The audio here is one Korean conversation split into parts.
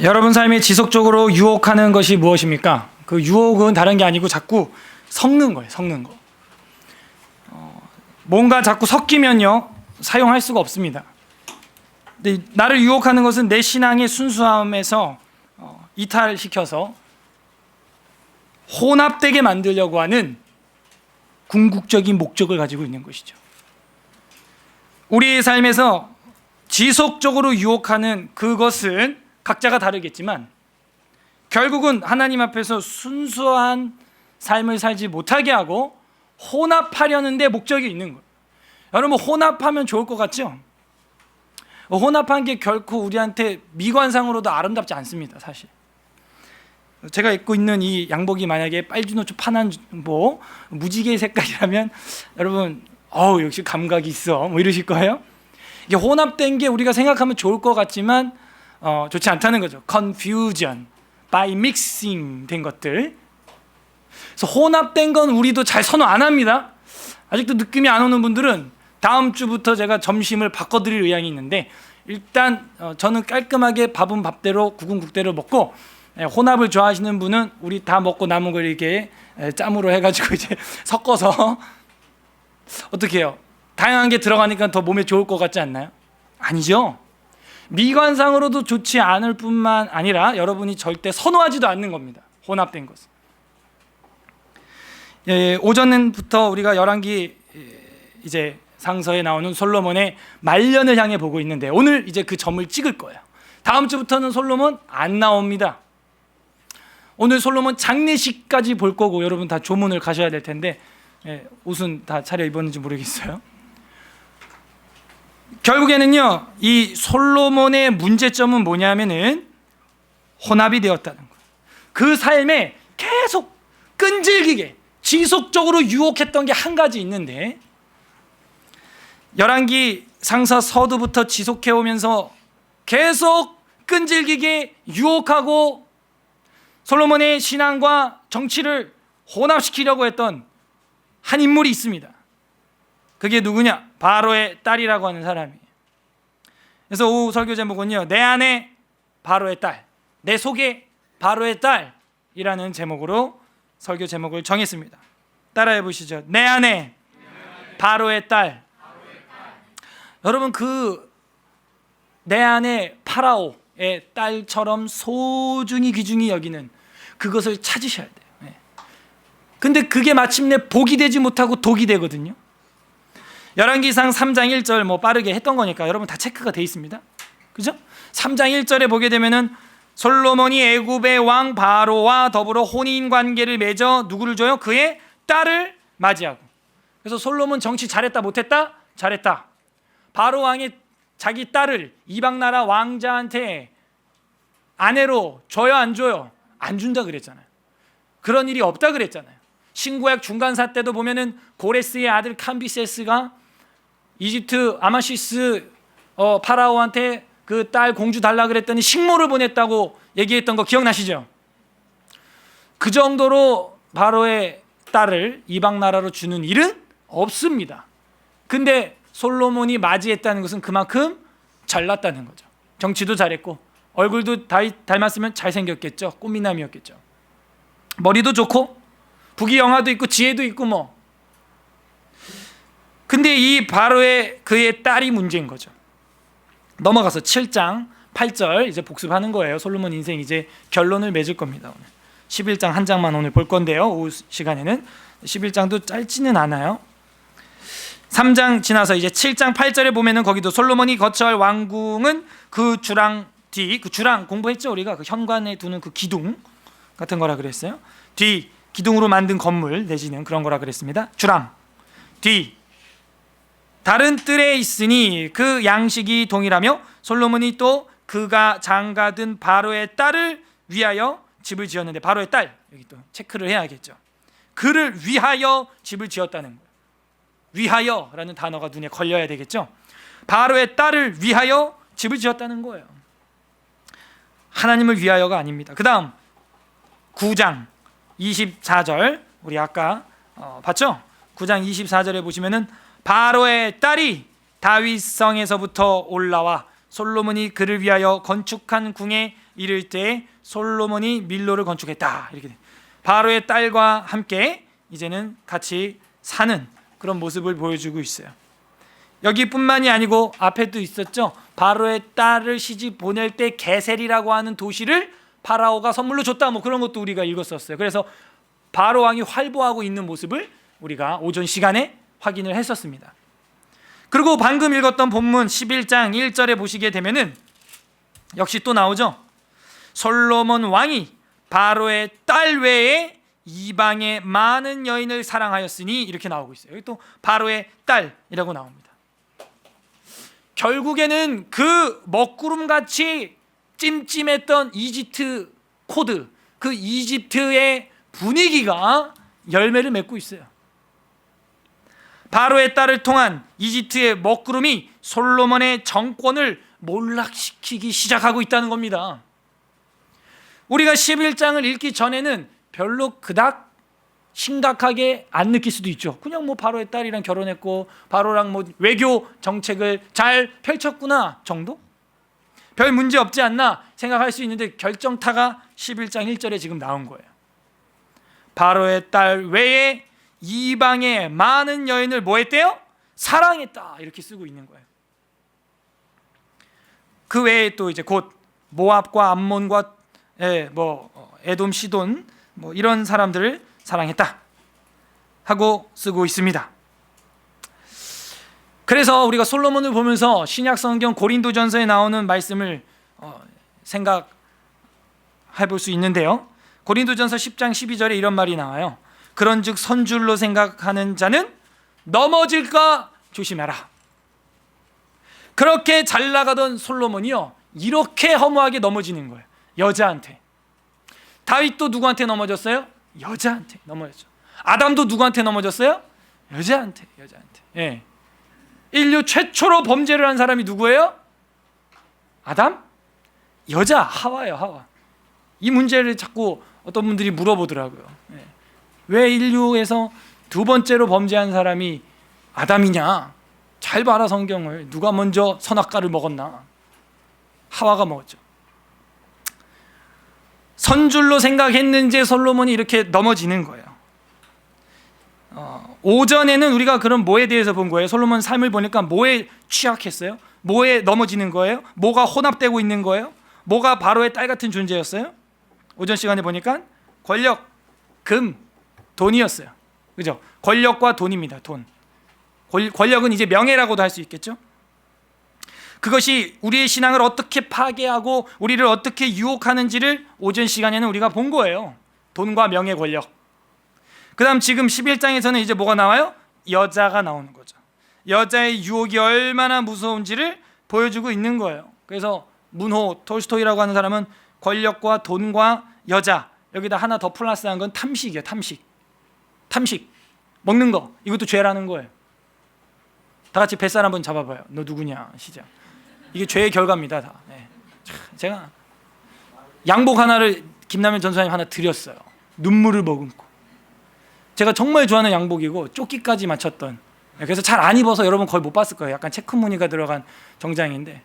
여러분 삶에 지속적으로 유혹하는 것이 무엇입니까? 그 유혹은 다른 게 아니고 자꾸 섞는 거예요. 섞는 거. 뭔가 자꾸 섞이면요 사용할 수가 없습니다. 근데 나를 유혹하는 것은 내 신앙의 순수함에서 이탈시켜서 혼합되게 만들려고 하는 궁극적인 목적을 가지고 있는 것이죠. 우리의 삶에서 지속적으로 유혹하는 그것은 각자가 다르겠지만 결국은 하나님 앞에서 순수한 삶을 살지 못하게 하고 혼합하려는 데 목적이 있는 거예요. 여러분 혼합하면 좋을 것 같죠? 혼합한 게 결코 우리한테 미관상으로도 아름답지 않습니다. 사실 제가 입고 있는 이 양복이 만약에 빨주노초 파란 무지개 색깔이라면 여러분 역시 감각이 있어 뭐 이러실 거예요. 이게 혼합된 게 우리가 생각하면 좋을 것 같지만 좋지 않다는 거죠. confusion by mixing 된 것들. 그래서 혼합된 건 우리도 잘 선호 안 합니다. 아직도 느낌이 안 오는 분들은 다음 주부터 제가 점심을 바꿔드릴 의향이 있는데 일단 저는 깔끔하게 밥은 밥대로 국은 국대로 먹고 혼합을 좋아하시는 분은 우리 다 먹고 남은 걸 이렇게 짬으로 해가지고 이제 섞어서 어떻게 해요? 다양한 게 들어가니까 더 몸에 좋을 것 같지 않나요? 아니죠. 미관상으로도 좋지 않을 뿐만 아니라 여러분이 절대 선호하지도 않는 겁니다. 혼합된 것은. 오전부터 우리가 열왕기 이제 상서에 나오는 솔로몬의 말년을 향해 보고 있는데 오늘 이제 그 점을 찍을 거예요. 다음 주부터는 솔로몬 안 나옵니다. 오늘 솔로몬 장례식까지 볼 거고 여러분 다 조문을 가셔야 될 텐데 옷은 다 차려 입었는지 모르겠어요. 결국에는요 이 솔로몬의 문제점은 뭐냐면은 혼합이 되었다는 거예요. 그 삶에 계속 끈질기게 지속적으로 유혹했던 게 한 가지 있는데 열왕기 상서 서두부터 지속해 오면서 계속 끈질기게 유혹하고 솔로몬의 신앙과 정치를 혼합시키려고 했던 한 인물이 있습니다. 그게 누구냐? 바로의 딸이라고 하는 사람이에요. 그래서 오후 설교 제목은요 내 안에 바로의 딸, 내 속에 바로의 딸이라는 제목으로 설교 제목을 정했습니다. 따라해 보시죠. 내 안에 바로의 딸. 여러분 내 안에 파라오의 딸처럼 소중히 귀중히 여기는 그것을 찾으셔야 돼요. 근데 그게 마침내 복이 되지 못하고 독이 되거든요. 열왕기상 3장 1절 빠르게 했던 거니까 여러분 다 체크가 돼 있습니다. 그죠? 3장 1절에 보게 되면은 솔로몬이 애굽의 왕 바로와 더불어 혼인 관계를 맺어 누구를 줘요? 그의 딸을 맞이하고. 그래서 솔로몬 정치 잘했다 못했다? 잘했다. 바로 왕이 자기 딸을 이방 나라 왕자한테 아내로 줘요 안 줘요? 안 준다 그랬잖아요. 그런 일이 없다 그랬잖아요. 신구약 중간사 때도 보면은 고레스의 아들 캄비세스가 이집트 아마시스 파라오한테 그 딸 공주 달라 그랬더니 식모를 보냈다고 얘기했던 거 기억나시죠? 그 정도로 바로의 딸을 이방 나라로 주는 일은 없습니다. 근데 솔로몬이 맞이했다는 것은 그만큼 잘났다는 거죠. 정치도 잘했고 얼굴도 닮았으면 잘생겼겠죠. 꽃미남이었겠죠. 머리도 좋고 부귀영화도 있고 지혜도 있고 뭐. 근데 이 바로의 그의 딸이 문제인 거죠. 넘어가서 7장 8절 이제 복습하는 거예요. 솔로몬 인생 이제 결론을 맺을 겁니다. 오늘 11장 한 장만 오늘 볼 건데요. 오후 시간에는 11장도 짧지는 않아요. 3장 지나서 이제 7장 8절에 보면은 거기도 솔로몬이 거처할 왕궁은 그 주랑 뒤, 그 주랑 공부했죠 우리가 그 현관에 두는 그 기둥 같은 거라 그랬어요. 뒤 기둥으로 만든 건물 내지는 그런 거라 그랬습니다. 주랑 뒤 다른 뜰에 있으니 그 양식이 동일하며 솔로몬이 또 그가 장가든 바로의 딸을 위하여 집을 지었는데 바로의 딸 여기 또 체크를 해야겠죠. 그를 위하여 집을 지었다는 거예요. 위하여라는 단어가 눈에 걸려야 되겠죠. 바로의 딸을 위하여 집을 지었다는 거예요. 하나님을 위하여가 아닙니다. 그 다음 9장 24절 우리 아까 봤죠? 9장 24절에 보시면은 바로의 딸이 다윗성에서부터 올라와 솔로몬이 그를 위하여 건축한 궁에 이를 때 솔로몬이 밀로를 건축했다. 이렇게 돼. 바로의 딸과 함께 이제는 같이 사는 그런 모습을 보여주고 있어요. 여기뿐만이 아니고 앞에도 있었죠. 바로의 딸을 시집 보낼 때 게셀이라고 하는 도시를 파라오가 선물로 줬다. 뭐 그런 것도 우리가 읽었었어요. 그래서 바로 왕이 활보하고 있는 모습을 우리가 오전 시간에 확인을 했었습니다. 그리고 방금 읽었던 본문 11장 1절에 보시게 되면은 역시 또 나오죠. 솔로몬 왕이 바로의 딸 외에 이방의 많은 여인을 사랑하였으니 이렇게 나오고 있어요. 여기 또 바로의 딸이라고 나옵니다. 결국에는 그 먹구름같이 찜찜했던 이집트 코드, 그 이집트의 분위기가 열매를 맺고 있어요. 바로의 딸을 통한 이집트의 먹구름이 솔로몬의 정권을 몰락시키기 시작하고 있다는 겁니다. 우리가 11장을 읽기 전에는 별로 그닥 심각하게 안 느낄 수도 있죠. 그냥 뭐 바로의 딸이랑 결혼했고 바로랑 뭐 외교 정책을 잘 펼쳤구나 정도? 별 문제 없지 않나 생각할 수 있는데 결정타가 11장 1절에 지금 나온 거예요. 바로의 딸 외에 이방의 많은 여인을 뭐 했대요? 사랑했다. 이렇게 쓰고 있는 거예요. 그 외에 또 이제 곧 모압과 암몬과 에돔, 시돈 뭐 이런 사람들을 사랑했다 하고 쓰고 있습니다. 그래서 우리가 솔로몬을 보면서 신약 성경 고린도전서에 나오는 말씀을 생각해 볼 수 있는데요. 고린도전서 10장 12절에 이런 말이 나와요. 그런즉 선줄로 생각하는 자는 넘어질까 조심해라. 그렇게 잘 나가던 솔로몬이요, 이렇게 허무하게 넘어지는 거예요. 여자한테. 다윗도 누구한테 넘어졌어요? 여자한테 넘어졌죠. 아담도 누구한테 넘어졌어요? 여자한테. 예. 인류 최초로 범죄를 한 사람이 누구예요? 아담? 여자, 하와예요. 하와. 이 문제를 자꾸 어떤 분들이 물어보더라고요. 예. 왜 인류에서 두 번째로 범죄한 사람이 아담이냐? 잘 봐라 성경을. 누가 먼저 선악과를 먹었나? 하와가 먹었죠. 선줄로 생각했는지 솔로몬이 이렇게 넘어지는 거예요. 오전에는 우리가 그럼 뭐에 대해서 본 거예요? 솔로몬 삶을 보니까 뭐에 취약했어요? 뭐에 넘어지는 거예요? 뭐가 혼합되고 있는 거예요? 뭐가 바로의 딸 같은 존재였어요? 오전 시간에 보니까 권력, 금, 돈이었어요. 그죠? 권력과 돈입니다. 돈. 권력은 이제 명예라고도 할 수 있겠죠? 그것이 우리의 신앙을 어떻게 파괴하고 우리를 어떻게 유혹하는지를 오전 시간에는 우리가 본 거예요. 돈과 명예, 권력. 그 다음 지금 11장에서는 이제 뭐가 나와요? 여자가 나오는 거죠. 여자의 유혹이 얼마나 무서운지를 보여주고 있는 거예요. 그래서 문호, 톨스토이라고 하는 사람은 권력과 돈과 여자, 여기다 하나 더 플러스한 건 탐식이에요. 탐식. 먹는 거. 이것도 죄라는 거예요. 다 같이 뱃살 한번 잡아봐요. 너 누구냐? 시작. 이게 죄의 결과입니다. 다. 네. 제가 양복 하나를 김남현 전사님 하나 드렸어요. 눈물을 머금고. 제가 정말 좋아하는 양복이고 조끼까지 맞췄던. 그래서 잘 안 입어서 여러분 거의 못 봤을 거예요. 약간 체크 무늬가 들어간 정장인데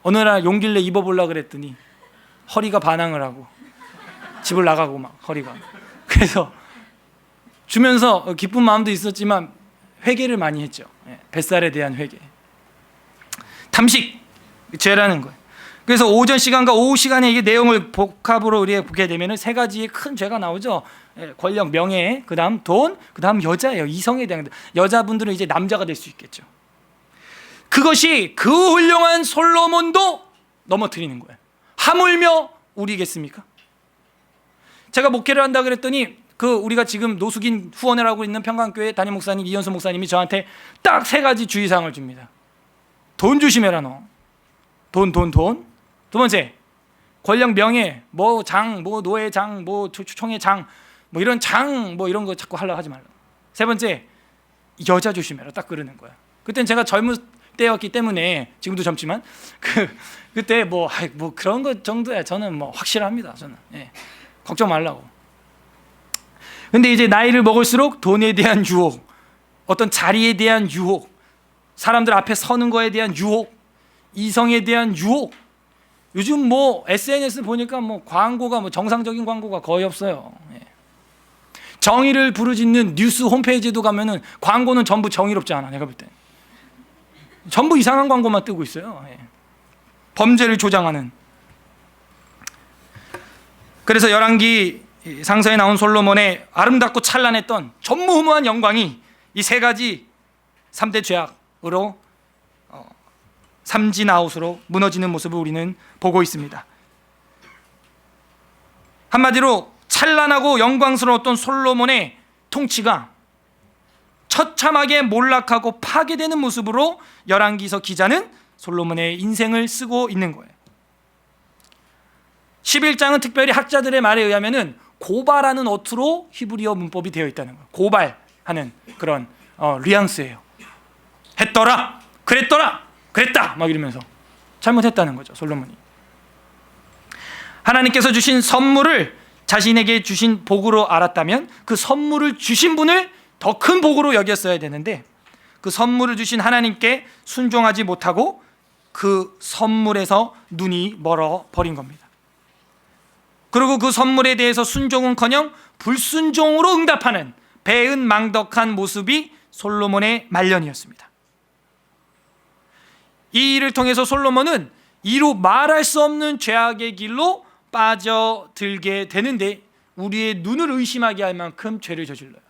어느 날 용길래 입어보려고 그랬더니 허리가 반항을 하고 집을 나가고 막 허리가. 그래서 주면서 기쁜 마음도 있었지만 회개를 많이 했죠. 뱃살에 대한 회개. 탐식, 죄라는 거예요. 그래서 오전 시간과 오후 시간에 이게 내용을 복합으로 우리가 보게 되면 세 가지의 큰 죄가 나오죠. 권력, 명예, 그 다음 돈, 그 다음 여자예요. 이성에 대한. 여자분들은 이제 남자가 될 수 있겠죠. 그것이 그 훌륭한 솔로몬도 넘어뜨리는 거예요. 하물며 우리겠습니까? 제가 목회를 한다 그랬더니 우리가 지금 노숙인 후원을 하고 있는 평강교회 담임 목사님 이현수 목사님이 저한테 딱 세 가지 주의사항을 줍니다. 돈 조심해라 너. 돈. 두 번째, 권력, 명예, 뭐 장, 뭐 노예장, 뭐 총회장, 뭐 이런 장, 뭐 이런 거 자꾸 하려고 하지 말라. 세 번째, 여자 조심해라. 딱 그러는 거야. 그땐 제가 젊을 때였기 때문에 지금도 젊지만 그때 뭐 그런 거 정도야 저는 뭐 확실합니다. 저는 걱정 말라고. 근데 이제 나이를 먹을수록 돈에 대한 유혹, 어떤 자리에 대한 유혹, 사람들 앞에 서는 거에 대한 유혹, 이성에 대한 유혹. 요즘 뭐 SNS 보니까 뭐 광고가 뭐 정상적인 광고가 거의 없어요. 예. 정의를 부르짖는 뉴스 홈페이지도 가면은 광고는 전부 정의롭지 않아. 내가 볼 때 전부 이상한 광고만 뜨고 있어요. 예. 범죄를 조장하는. 그래서 열왕기 상서에 나온 솔로몬의 아름답고 찬란했던 전무후무한 영광이 이 세 가지 3대 죄악으로 삼진아웃으로 무너지는 모습을 우리는 보고 있습니다. 한마디로 찬란하고 영광스러웠던 솔로몬의 통치가 처참하게 몰락하고 파괴되는 모습으로 열왕기서 기자는 솔로몬의 인생을 쓰고 있는 거예요. 11장은 특별히 학자들의 말에 의하면은 고발하는 어투로 히브리어 문법이 되어 있다는 거예요. 고발하는 그런 뉘앙스예요. 했더라, 그랬더라, 그랬다 막 이러면서 잘못했다는 거죠. 솔로몬이 하나님께서 주신 선물을 자신에게 주신 복으로 알았다면 그 선물을 주신 분을 더 큰 복으로 여겼어야 되는데 그 선물을 주신 하나님께 순종하지 못하고 그 선물에서 눈이 멀어 버린 겁니다. 그리고 그 선물에 대해서 순종은커녕 불순종으로 응답하는 배은망덕한 모습이 솔로몬의 말년이었습니다. 이 일을 통해서 솔로몬은 이루 말할 수 없는 죄악의 길로 빠져들게 되는데 우리의 눈을 의심하게 할 만큼 죄를 저질러요.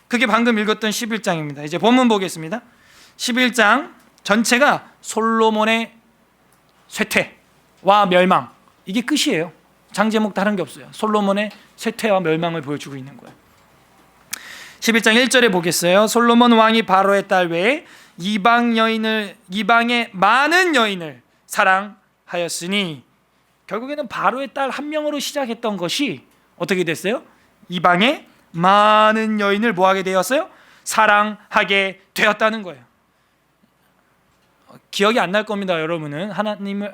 그게 방금 읽었던 11장입니다. 이제 본문 보겠습니다. 11장 전체가 솔로몬의 쇠퇴와 멸망, 이게 끝이에요. 장제목 다른 게 없어요. 솔로몬의 쇠퇴와 멸망을 보여주고 있는 거예요. 11장 1절에 보겠어요. 솔로몬 왕이 바로의 딸 외에 이방의 많은 여인을 사랑하였으니, 결국에는 바로의 딸 한 명으로 시작했던 것이 어떻게 됐어요? 이방의 많은 여인을 뭐하게 되었어요? 사랑하게 되었다는 거예요. 기억이 안 날 겁니다. 여러분은 하나님을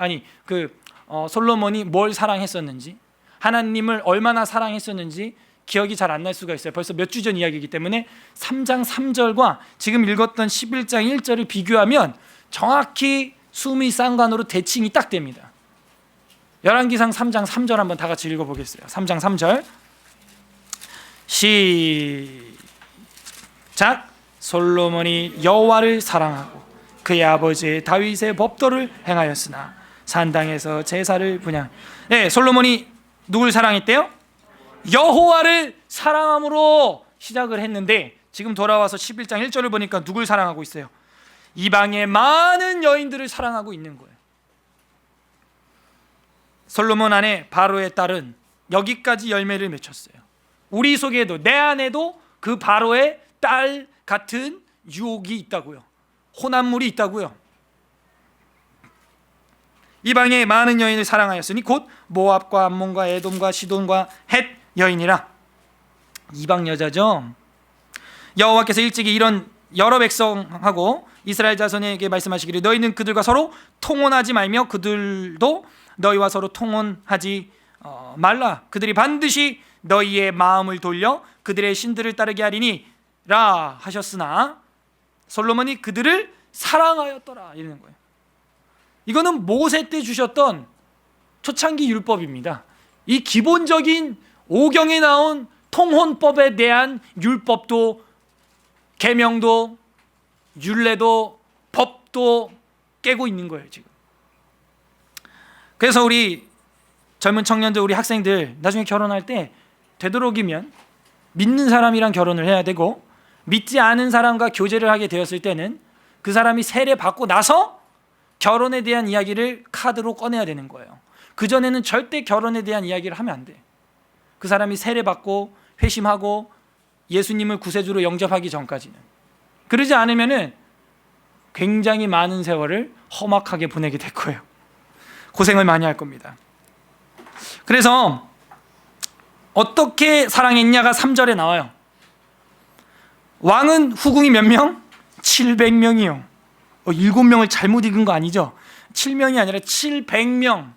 솔로몬이 뭘 사랑했었는지, 하나님을 얼마나 사랑했었는지 기억이 잘 안 날 수가 있어요. 벌써 몇 주 전 이야기이기 때문에 3장 3절과 지금 읽었던 11장 1절을 비교하면 정확히 수미상관으로 대칭이 딱 됩니다. 열왕기상 3장 3절 한번 다 같이 읽어보겠어요. 3장 3절 시작. 솔로몬이 여호와를 사랑하고 그의 아버지 다윗의 법도를 행하였으나 산당에서 제사를 분양. 네, 솔로몬이 누굴 사랑했대요? 여호와를 사랑함으로 시작을 했는데 지금 돌아와서 11장 1절을 보니까 누굴 사랑하고 있어요? 이방의 많은 여인들을 사랑하고 있는 거예요. 솔로몬 안에 바로의 딸은 여기까지 열매를 맺혔어요. 우리 속에도, 내 안에도 그 바로의 딸 같은 유혹이 있다고요. 혼합물이 있다고요. 이방의 많은 여인을 사랑하였으니 곧 모압과 암몬과 에돔과 시돈과 헷 여인이라. 이방 여자죠. 여호와께서 일찍이 이런 여러 백성하고 이스라엘 자손에게 말씀하시기를 너희는 그들과 서로 통혼하지 말며 그들도 너희와 서로 통혼하지 말라. 그들이 반드시 너희의 마음을 돌려 그들의 신들을 따르게 하리니라 하셨으나 솔로몬이 그들을 사랑하였더라 이러는 거예요. 이거는 모세 때 주셨던 초창기 율법입니다. 이 기본적인 오경에 나온 통혼법에 대한 율법도, 계명도, 율례도, 법도 깨고 있는 거예요 지금. 그래서 우리 젊은 청년들, 우리 학생들 나중에 결혼할 때 되도록이면 믿는 사람이랑 결혼을 해야 되고, 믿지 않은 사람과 교제를 하게 되었을 때는 그 사람이 세례 받고 나서 결혼에 대한 이야기를 카드로 꺼내야 되는 거예요. 그전에는 절대 결혼에 대한 이야기를 하면 안 돼. 그 사람이 세례 받고 회심하고 예수님을 구세주로 영접하기 전까지는. 그러지 않으면은 굉장히 많은 세월을 험악하게 보내게 될 거예요. 고생을 많이 할 겁니다. 그래서 어떻게 사랑했냐가 3절에 나와요. 왕은 후궁이 몇 명? 700명이요. 7명을 잘못 읽은 거 아니죠? 7명이 아니라 700명.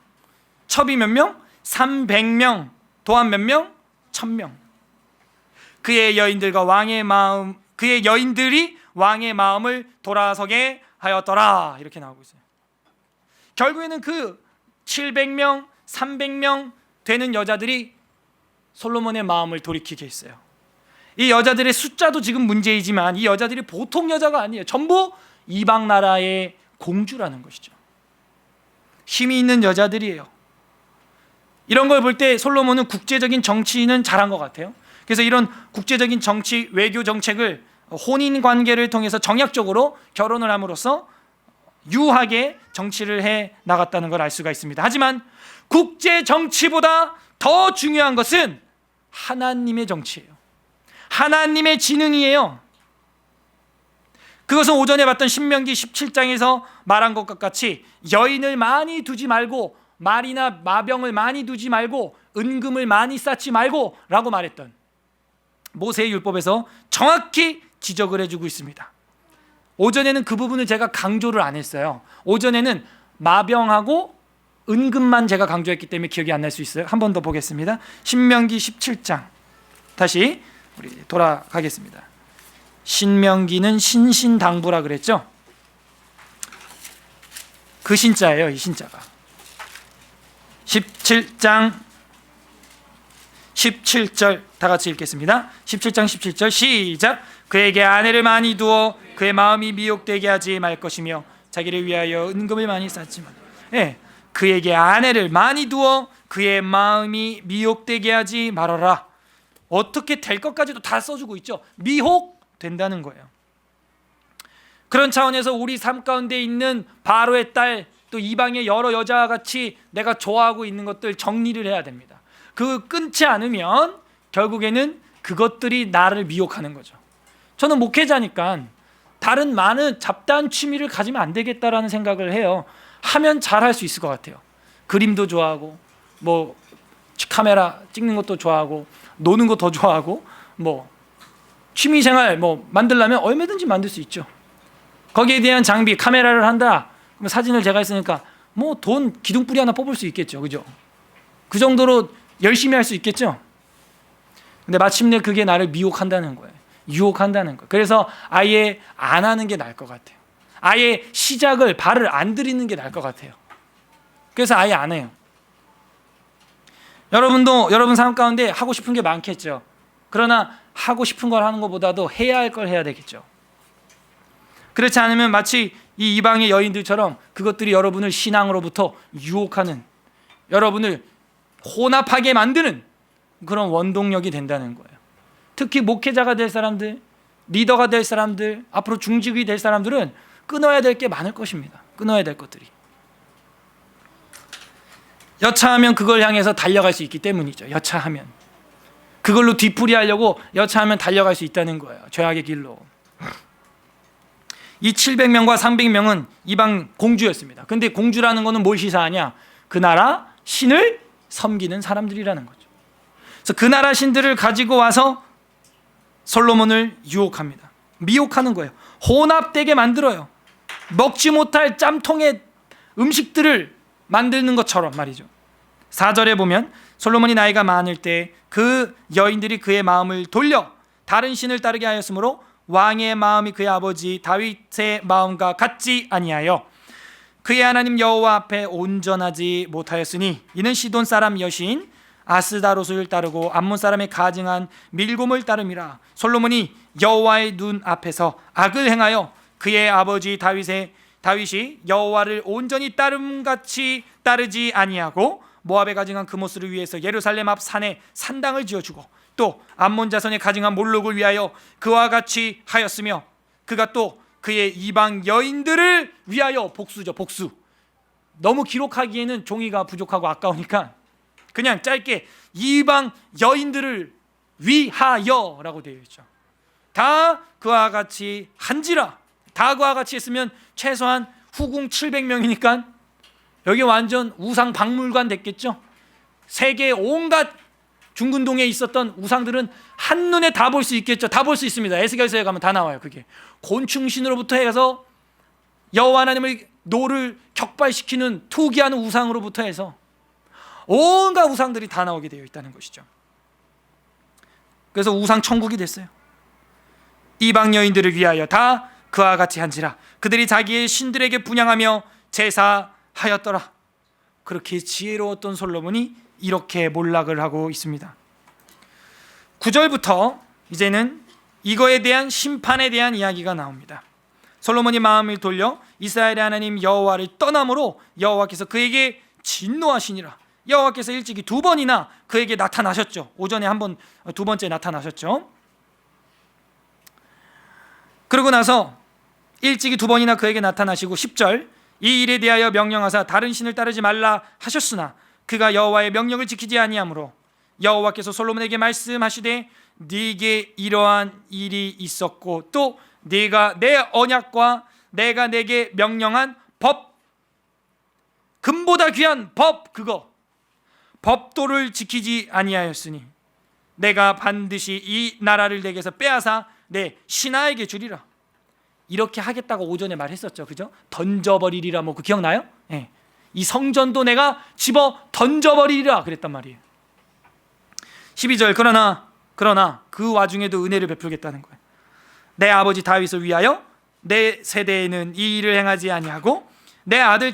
첩이 몇 명? 300명. 도한 몇 명? 1000명. 그의 여인들이 왕의 마음을 돌아서게 하였더라 이렇게 나오고 있어요. 결국에는 그 700명, 300명 되는 여자들이 솔로몬의 마음을 돌이키게 했어요. 이 여자들의 숫자도 지금 문제이지만 이 여자들이 보통 여자가 아니에요. 전부 이방 나라의 공주라는 것이죠. 힘이 있는 여자들이에요. 이런 걸 볼 때 솔로몬은 국제적인 정치는 잘한 것 같아요. 그래서 이런 국제적인 정치, 외교 정책을 혼인 관계를 통해서 정략적으로 결혼을 함으로써 유하게 정치를 해 나갔다는 걸 알 수가 있습니다. 하지만 국제 정치보다 더 중요한 것은 하나님의 정치예요. 하나님의 지능이에요. 그것은 오전에 봤던 신명기 17장에서 말한 것과 같이 여인을 많이 두지 말고 말이나 마병을 많이 두지 말고 은금을 많이 쌓지 말고 라고 말했던 모세의 율법에서 정확히 지적을 해주고 있습니다. 오전에는 그 부분을 제가 강조를 안 했어요. 오전에는 마병하고 은금만 제가 강조했기 때문에 기억이 안 날 수 있어요. 한 번 더 보겠습니다. 신명기 17장 다시 우리 돌아가겠습니다. 신명기는 신신당부라 그랬죠. 그 신자예요. 이 신자가 17장 17절 다 같이 읽겠습니다. 17장 17절 시작. 그에게 아내를 많이 두어 그의 마음이 미혹되게 하지 말 것이며 자기를 위하여 은금을 많이 쌓지만 그에게 아내를 많이 두어 그의 마음이 미혹되게 하지 말아라. 어떻게 될 것까지도 다 써주고 있죠. 미혹된다는 거예요. 그런 차원에서 우리 삶 가운데 있는 바로의 딸, 또 이방의 여러 여자와 같이 내가 좋아하고 있는 것들 정리를 해야 됩니다. 그 끊지 않으면 결국에는 그것들이 나를 미혹하는 거죠. 저는 목회자니까 다른 많은 잡다한 취미를 가지면 안 되겠다라는 생각을 해요. 하면 잘할 수 있을 것 같아요. 그림도 좋아하고 뭐 카메라 찍는 것도 좋아하고 노는 거 더 좋아하고 뭐 취미생활 뭐 만들려면 얼마든지 만들 수 있죠. 거기에 대한 장비, 카메라를 한다. 그럼 사진을 제가 했으니까 뭐 돈 기둥뿌리 하나 뽑을 수 있겠죠, 그죠? 그 정도로 열심히 할 수 있겠죠. 근데 마침내 그게 나를 미혹한다는 거예요. 유혹한다는 거예요. 그래서 아예 안 하는 게 나을 것 같아요. 아예 시작을 발을 안 들이는 게 나을 것 같아요. 그래서 아예 안 해요. 여러분도 여러분 삶 가운데 하고 싶은 게 많겠죠. 그러나 하고 싶은 걸 하는 것보다도 해야 할 걸 해야 되겠죠. 그렇지 않으면 마치 이 이방의 여인들처럼 그것들이 여러분을 신앙으로부터 유혹하는, 여러분을 혼합하게 만드는 그런 원동력이 된다는 거예요. 특히 목회자가 될 사람들, 리더가 될 사람들, 앞으로 중직이 될 사람들은 끊어야 될 게 많을 것입니다. 끊어야 될 것들이. 여차하면 그걸 향해서 달려갈 수 있기 때문이죠. 여차하면. 그걸로 뒤풀이하려고 여차하면 달려갈 수 있다는 거예요. 죄악의 길로. 이 700명과 300명은 이방 공주였습니다. 근데 공주라는 것은 뭘 시사하냐? 그 나라 신을 섬기는 사람들이라는 거죠. 그래서 그 나라 신들을 가지고 와서 솔로몬을 유혹합니다. 미혹하는 거예요. 혼합되게 만들어요. 먹지 못할 짬통의 음식들을 만드는 것처럼 말이죠. 4절에 보면 솔로몬이 나이가 많을 때 그 여인들이 그의 마음을 돌려 다른 신을 따르게 하였으므로 왕의 마음이 그의 아버지 다윗의 마음과 같지 아니하여 그의 하나님 여호와 앞에 온전하지 못하였으니 이는 시돈 사람 여신 아스다롯을 따르고 암몬 사람의 가증한 밀곰을 따름이라. 솔로몬이 여호와의 눈 앞에서 악을 행하여 그의 아버지 다윗이 여호와를 온전히 따름같이 따르지 아니하고 모압에 가증한 그모스를 위해서 예루살렘 앞 산에 산당을 지어주고 또 암몬 자손의 가증한 몰록을 위하여 그와 같이 하였으며 그가 또 그의 이방 여인들을 위하여 복수죠. 복수. 너무 기록하기에는 종이가 부족하고 아까우니까 그냥 짧게 이방 여인들을 위하여라고 되어 있죠. 다 그와 같이 한지라. 다 그와 같이 했으면 최소한 후궁 700명이니까 여기 완전 우상 박물관 됐겠죠. 세계 온갖 중근동에 있었던 우상들은 한눈에 다 볼 수 있겠죠. 다 볼 수 있습니다. 에스겔서에 가면 다 나와요. 그게 곤충신으로부터 해서 여호와 하나님의 노를 격발시키는 투기하는 우상으로부터 해서 온갖 우상들이 다 나오게 되어 있다는 것이죠. 그래서 우상 천국이 됐어요. 이방 여인들을 위하여 다 그와 같이 한지라. 그들이 자기의 신들에게 분향하며 제사하였더라. 그렇게 지혜로웠던 솔로몬이 이렇게 몰락을 하고 있습니다. 9절부터 이제는 이거에 대한 심판에 대한 이야기가 나옵니다. 솔로몬이 마음을 돌려 이스라엘의 하나님 여호와를 떠남으로 여호와께서 그에게 진노하시니라. 여호와께서 일찍이 두 번이나 그에게 나타나셨죠. 오전에 한 번, 두 번째 나타나셨죠. 그러고 나서 일찍이 두 번이나 그에게 나타나시고 10절, 이 일에 대하여 명령하사 다른 신을 따르지 말라 하셨으나 그가 여호와의 명령을 지키지 아니하므로 여호와께서 솔로몬에게 말씀하시되 네게 이러한 일이 있었고 또 네가 내 언약과 내가 내게 명령한 법, 금보다 귀한 법, 그거 법도를 지키지 아니하였으니 내가 반드시 이 나라를 내게서 빼앗아 내 신하에게 주리라. 이렇게 하겠다고 오전에 말했었죠. 그죠? 던져버리리라. 뭐 그 기억나요? 예. 이 성전도 내가 집어 던져버리리라 그랬단 말이에요. 12절, 그러나 그 와중에도 은혜를 베풀겠다는 거예요. 내 아버지 다윗을 위하여 내 세대에는 이 일을 행하지 아니하고 내 아들의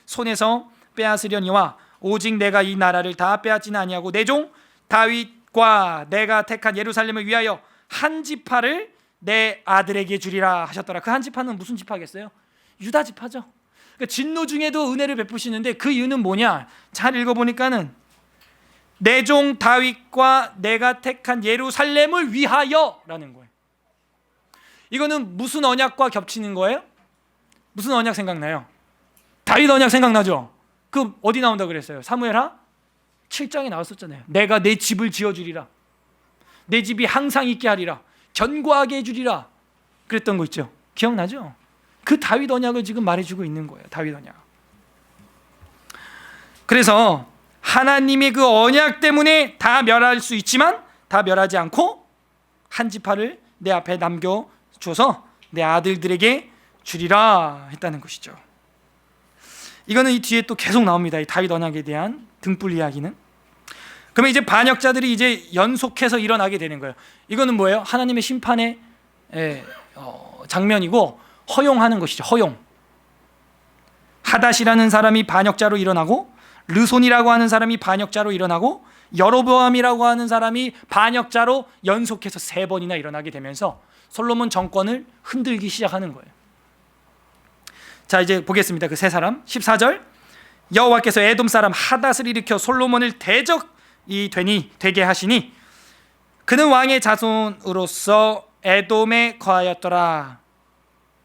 손에서 빼앗으려니와 오직 내가 이 나라를 다 빼앗지는 아니하고 내 종 다윗과 내가 택한 예루살렘을 위하여 한 지파를 내 아들에게 주리라 하셨더라. 그 한 지파는 무슨 지파겠어요? 유다 지파죠. 그러니까 진노 중에도 은혜를 베푸시는데 그 이유는 뭐냐? 잘 읽어보니까는 내 종 다윗과 내가 택한 예루살렘을 위하여라는 거예요. 이거는 무슨 언약과 겹치는 거예요? 무슨 언약 생각나요? 다윗 언약 생각나죠? 그 어디 나온다 그랬어요? 사무엘하 7장에 나왔었잖아요. 내가 내 집을 지어주리라. 내 집이 항상 있게 하리라. 견고하게 해주리라. 그랬던 거 있죠? 기억나죠? 그 다윗 언약을 지금 말해주고 있는 거예요. 다윗 언약. 그래서 하나님의 그 언약 때문에 다 멸할 수 있지만 다 멸하지 않고 한 지파를 내 앞에 남겨줘서 내 아들들에게 주리라 했다는 것이죠. 이거는 이 뒤에 또 계속 나옵니다. 이 다윗 언약에 대한 등불 이야기는. 그러면 이제 반역자들이 이제 연속해서 일어나게 되는 거예요. 이거는 뭐예요? 하나님의 심판의 장면이고 허용하는 것이죠. 허용. 하닷이라는 사람이 반역자로 일어나고 르손이라고 하는 사람이 반역자로 일어나고 여로보암이라고 하는 사람이 반역자로 연속해서 3번이나 일어나게 되면서 솔로몬 정권을 흔들기 시작하는 거예요. 자, 이제 보겠습니다. 그 세 사람. 14절, 여호와께서 에돔 사람 하닷을 일으켜 솔로몬을 대적이 되게 하시니 그는 왕의 자손으로서 에돔에 거하였더라.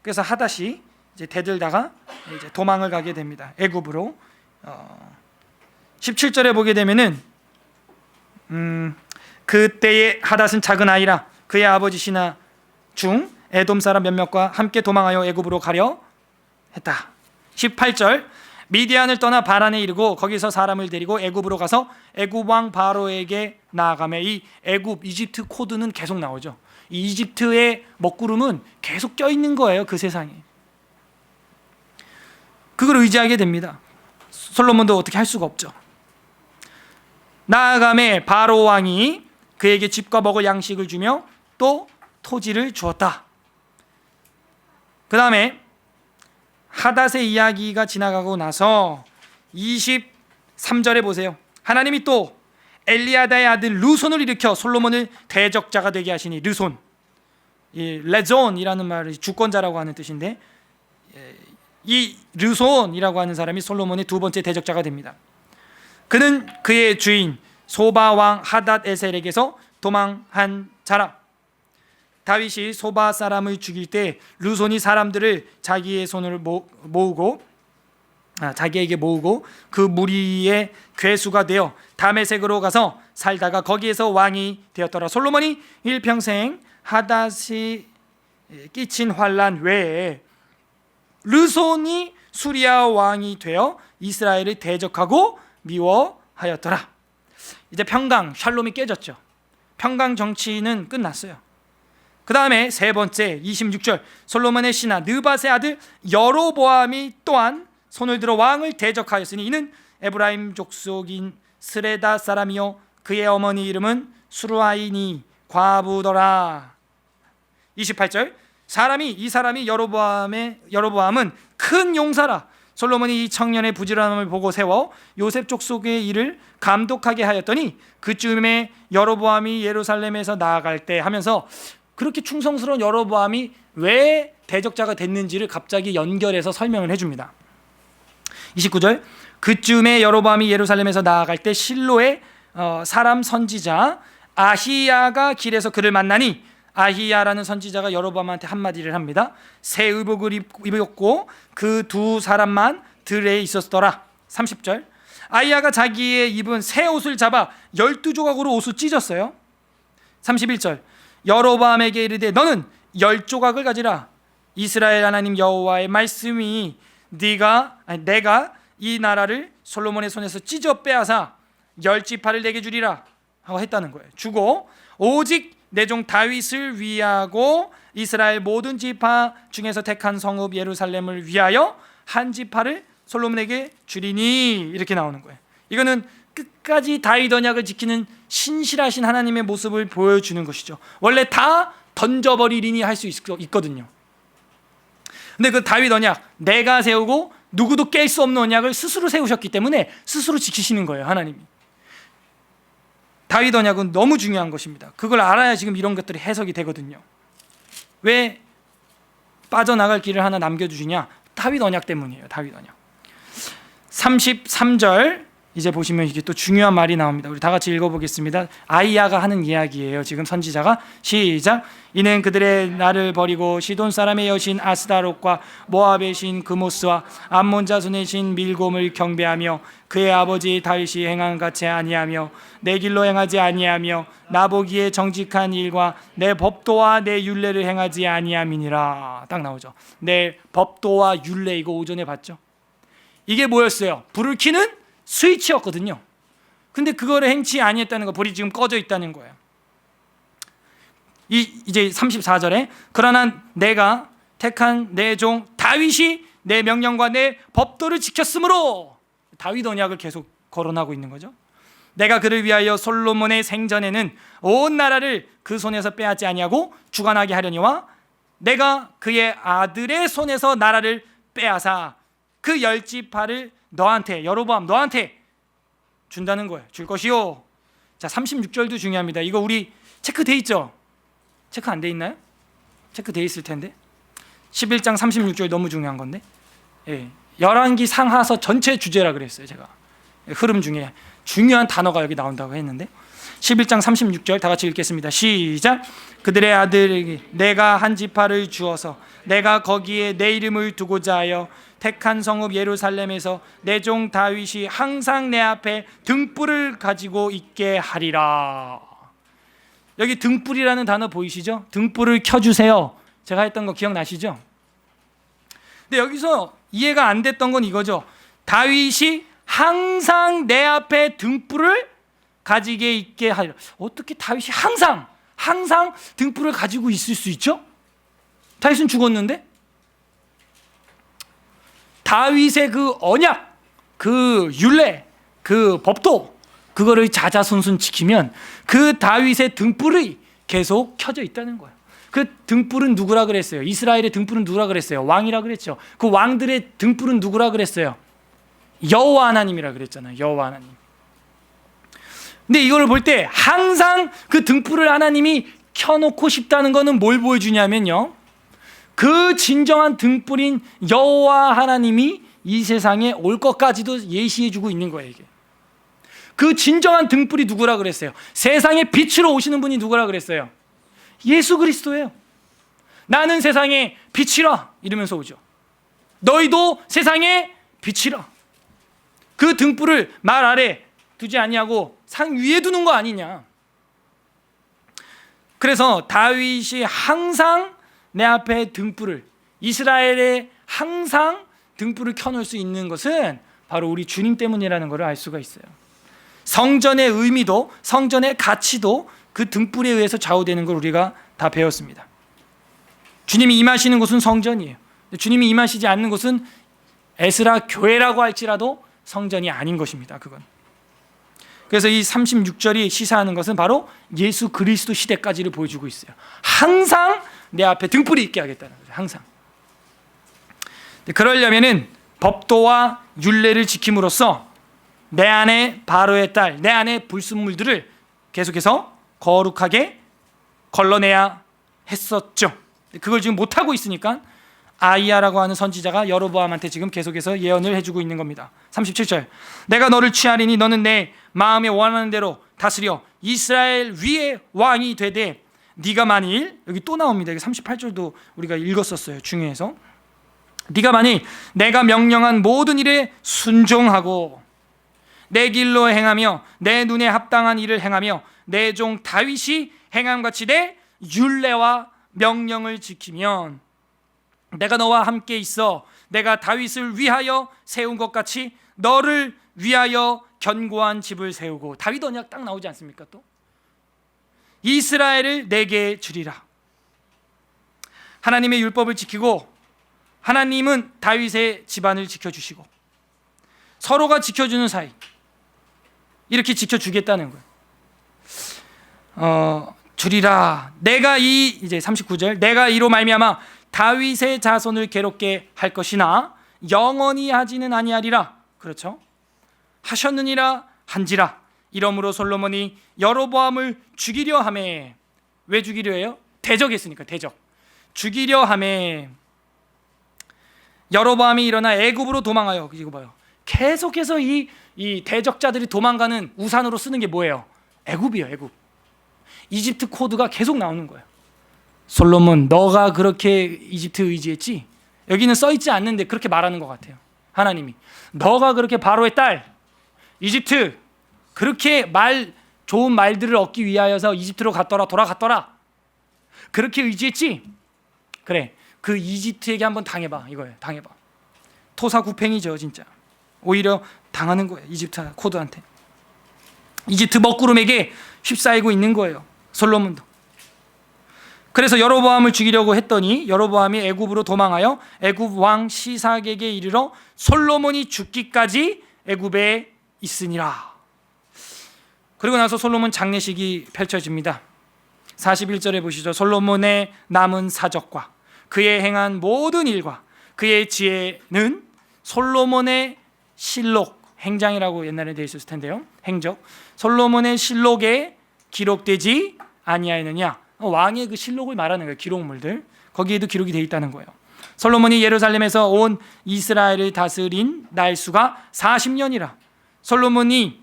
그래서 하닷이 이제 대들다가 이제 도망을 가게 됩니다. 애굽으로. 17절에 보게 되면은 그때의 하닷은 작은 아이라 그의 아버지 신하 중 에돔 사람 몇몇과 함께 도망하여 애굽으로 가려 했다. 18절, 미디안을 떠나 바란에 이르고 거기서 사람을 데리고 애굽으로 가서 애굽 왕 바로에게 나아가며 이 애굽 이집트 코드는 계속 나오죠. 이 이집트의 먹구름은 계속 껴있는 거예요. 그 세상에. 그걸 의지하게 됩니다. 솔로몬도 어떻게 할 수가 없죠. 나아가매 바로 왕이 그에게 집과 먹을 양식을 주며 또 토지를 주었다. 그 다음에 하닷의 이야기가 지나가고 나서 23절에 보세요. 하나님이 또 엘리아다의 아들 르손을 일으켜 솔로몬을 대적자가 되게 하시니, 르손, 이 레존이라는 말이 주권자라고 하는 뜻인데 이 르손이라고 하는 사람이 솔로몬의 두 번째 대적자가 됩니다. 그는 그의 주인 소바 왕 하닷 에셀에게서 도망한 자라. 다윗이 소바 사람을 죽일 때 르손이 사람들을 자기의 손을 자기에게 모으고 그 무리의 괴수가 되어 다메섹으로 가서 살다가 거기에서 왕이 되었더라. 솔로몬이 일평생 하닷이 끼친 환난 외에 르손이 수리아 왕이 되어 이스라엘을 대적하고 미워하였더라. 이제 평강, 샬롬이 깨졌죠. 평강 정치는 끝났어요. 그 다음에 세 번째 26절, 솔로몬의 신하 느밧의 아들 여로보암이 또한 손을 들어 왕을 대적하였으니 이는 에브라임 족속인 스레다 사람이요 그의 어머니 이름은 수루아이니 과부더라. 28절, 이 사람이 여로보암은 큰 용사라. 솔로몬이 이 청년의 부지런함을 보고 세워 요셉 족속의 일을 감독하게 하였더니 그쯤에 여로보암이 예루살렘에서 나아갈 때 하면서 그렇게 충성스러운 여로보암이 왜 대적자가 됐는지를 갑자기 연결해서 설명을 해줍니다. 29절, 그쯤에 여로보암이 예루살렘에서 나아갈 때 실로의 사람 선지자 아히야가 길에서 그를 만나니 아히야라는 선지자가 여로보암한테 한마디를 합니다. 새 의복을 입었고 그 두 사람만 들에 있었더라. 30절, 아히야가 자기의 입은 새 옷을 잡아 12조각으로 옷을 찢었어요. 31절, 여로보암에게 이르되 너는 10조각을 가지라. 이스라엘 하나님 여호와의 말씀이 내가 이 나라를 솔로몬의 손에서 찢어 빼앗아 10지파를 내게 주리라 하고 했다는 거예요. 주고 오직 내 종 다윗을 위하고 이스라엘 모든 지파 중에서 택한 성읍 예루살렘을 위하여 한 지파를 솔로몬에게 주리니, 이렇게 나오는 거예요. 이거는 끝까지 다윗 언약을 지키는 신실하신 하나님의 모습을 보여주는 것이죠. 원래 다 던져버리리니 할 수 있거든요. 근데 그 다윗 언약, 내가 세우고 누구도 깰 수 없는 언약을 스스로 세우셨기 때문에 스스로 지키시는 거예요, 하나님이. 다윗 언약은 너무 중요한 것입니다. 그걸 알아야 지금 이런 것들이 해석이 되거든요. 왜 빠져나갈 길을 하나 남겨주시냐? 다윗 언약 때문이에요. 다윗 언약. 33절 이제 보시면 이게 또 중요한 말이 나옵니다. 우리 다 같이 읽어보겠습니다. 아히야가 하는 이야기예요. 지금 선지자가. 시작. 이는 그들의 나를 버리고 시돈 사람의 여신 아스다롯과 모압의 신 그모스와 암몬 자손의 신 밀곰을 경배하며 그의 아버지 다윗이 행한 같이 아니하며 내 길로 행하지 아니하며 나보기에 정직한 일과 내 법도와 내 율례를 행하지 아니함이니라. 딱 나오죠. 내 법도와 율례, 이거 오전에 봤죠. 이게 뭐였어요? 불을 켜는 스위치였거든요. 근데 그거를 행치 아니했다는 거, 불이 지금 꺼져 있다는 거예요. 이제 34절에 그러나 내가 택한 내 종 다윗이 내 명령과 내 법도를 지켰으므로, 다윗 언약을 계속 거론하고 있는 거죠. 내가 그를 위하여 솔로몬의 생전에는 온 나라를 그 손에서 빼앗지 아니하고 주관하게 하려니와 내가 그의 아들의 손에서 나라를 빼앗아 그 10지파를 너한테, 여로보암 너한테 준다는 거예요. 줄 것이요. 자, 36절도 중요합니다. 이거 우리 체크돼 있죠? 체크 안 돼 있나요? 체크돼 있을 텐데. 11장 36절 너무 중요한 건데. 예, 열왕기 상하서 전체 주제라 그랬어요. 제가 흐름 중에 중요한 단어가 여기 나온다고 했는데 11장 36절 다 같이 읽겠습니다. 시작. 그들의 아들에게 내가 한 지파를 주어서 내가 거기에 내 이름을 두고자 하여 택한 성읍 예루살렘에서 내 종 다윗이 항상 내 앞에 등불을 가지고 있게 하리라. 여기 등불이라는 단어 보이시죠? 등불을 켜주세요. 제가 했던 거 기억나시죠? 근데 여기서 이해가 안 됐던 건 이거죠. 다윗이 항상 내 앞에 등불을 가지게 있게 하리라. 어떻게 다윗이 항상 등불을 가지고 있을 수 있죠? 다윗은 죽었는데? 다윗의 그 언약, 그 율례, 그 법도, 그거를 자자손손 지키면 그 다윗의 등불이 계속 켜져 있다는 거예요. 그 등불은 누구라 그랬어요? 이스라엘의 등불은 누구라 그랬어요? 왕이라 그랬죠. 그 왕들의 등불은 누구라 그랬어요? 여호와 하나님이라 그랬잖아요. 여호와 하나님. 근데 이걸 볼 때 항상 그 등불을 하나님이 켜놓고 싶다는 거는 뭘 보여주냐면요, 그 진정한 등불인 여호와 하나님이 이 세상에 올 것까지도 예시해주고 있는 거예요. 이게 그 진정한 등불이 누구라 그랬어요? 세상에 빛으로 오시는 분이 누구라 그랬어요? 예수 그리스도예요. 나는 세상에 빛이라 이러면서 오죠. 너희도 세상에 빛이라. 그 등불을 말 아래 두지 아니하고 상 위에 두는 거 아니냐. 그래서 다윗이 항상 내 앞에 등불을, 이스라엘에 항상 등불을 켜놓을 수 있는 것은 바로 우리 주님 때문이라는 것을 알 수가 있어요. 성전의 의미도 성전의 가치도 그 등불에 의해서 좌우되는 걸 우리가 다 배웠습니다. 주님이 임하시는 곳은 성전이에요. 주님이 임하시지 않는 곳은 에스라 교회라고 할지라도 성전이 아닌 것입니다. 그건. 그래서 이 36절이 시사하는 것은 바로 예수 그리스도 시대까지를 보여주고 있어요. 항상 내 앞에 등불이 있게 하겠다는 거죠. 항상. 그러려면은 법도와 율례를 지킴으로써 내 안에 바로의 딸, 내 안에 불순물들을 계속해서 거룩하게 걸러내야 했었죠. 그걸 지금 못하고 있으니까 아이야라고 하는 선지자가 여로보암한테 지금 계속해서 예언을 해주고 있는 겁니다. 37절, 내가 너를 취하리니 너는 내 마음에 원하는 대로 다스려 이스라엘 위에 왕이 되되 네가 만일, 여기 또 나옵니다. 38절도 우리가 읽었었어요. 중요해서 네가 만일 내가 명령한 모든 일에 순종하고 내 길로 행하며 내 눈에 합당한 일을 행하며 내 종 다윗이 행함같이 내 율례와 명령을 지키면 내가 너와 함께 있어 내가 다윗을 위하여 세운 것 같이 너를 위하여 견고한 집을 세우고, 다윗 언약 딱 나오지 않습니까? 또 이스라엘을 내게 주리라. 하나님의 율법을 지키고 하나님은 다윗의 집안을 지켜주시고 서로가 지켜주는 사이, 이렇게 지켜주겠다는 거예요. 주리라. 내가 이제 39절, 내가 이로 말미암아 다윗의 자손을 괴롭게 할 것이나 영원히 하지는 아니하리라. 그렇죠? 하셨느니라 한지라. 이러므로 솔로몬이 여로보암을 죽이려 하매, 왜 죽이려 해요? 대적했으니까. 대적. 죽이려 하매 여로보암이 일어나 애굽으로 도망하여, 이거 봐요. 계속해서 이 대적자들이 도망가는 우산으로 쓰는 게 뭐예요? 애굽이에요. 애굽. 이집트 코드가 계속 나오는 거예요. 솔로몬, 너가 그렇게 이집트 의지했지? 여기는 써있지 않는데 그렇게 말하는 것 같아요. 하나님이 너가 그렇게 바로의 딸 이집트, 그렇게 좋은 말들을 얻기 위하여서 이집트로 돌아갔더라, 그렇게 의지했지? 그래, 그 이집트에게 한번 당해봐. 이거예요. 당해봐. 토사구팽이죠. 진짜 오히려 당하는 거예요. 이집트 코드한테. 이집트 먹구름에게 휩싸이고 있는 거예요. 솔로몬도. 그래서 여로보암을 죽이려고 했더니 여로보암이 애굽으로 도망하여 애굽 왕 시삭에게 이르러 솔로몬이 죽기까지 애굽에 있으니라. 그리고 나서 솔로몬 장례식이 펼쳐집니다. 41절에 보시죠. 솔로몬의 남은 사적과 그의 행한 모든 일과 그의 지혜는 솔로몬의 실록, 행장이라고 옛날에 되어 있었을 텐데요. 행적. 솔로몬의 실록에 기록되지 아니하였느냐. 왕의 그 실록을 말하는 거예요. 기록물들. 거기에도 기록이 되어 있다는 거예요. 솔로몬이 예루살렘에서 온 이스라엘을 다스린 날수가 40년이라. 솔로몬이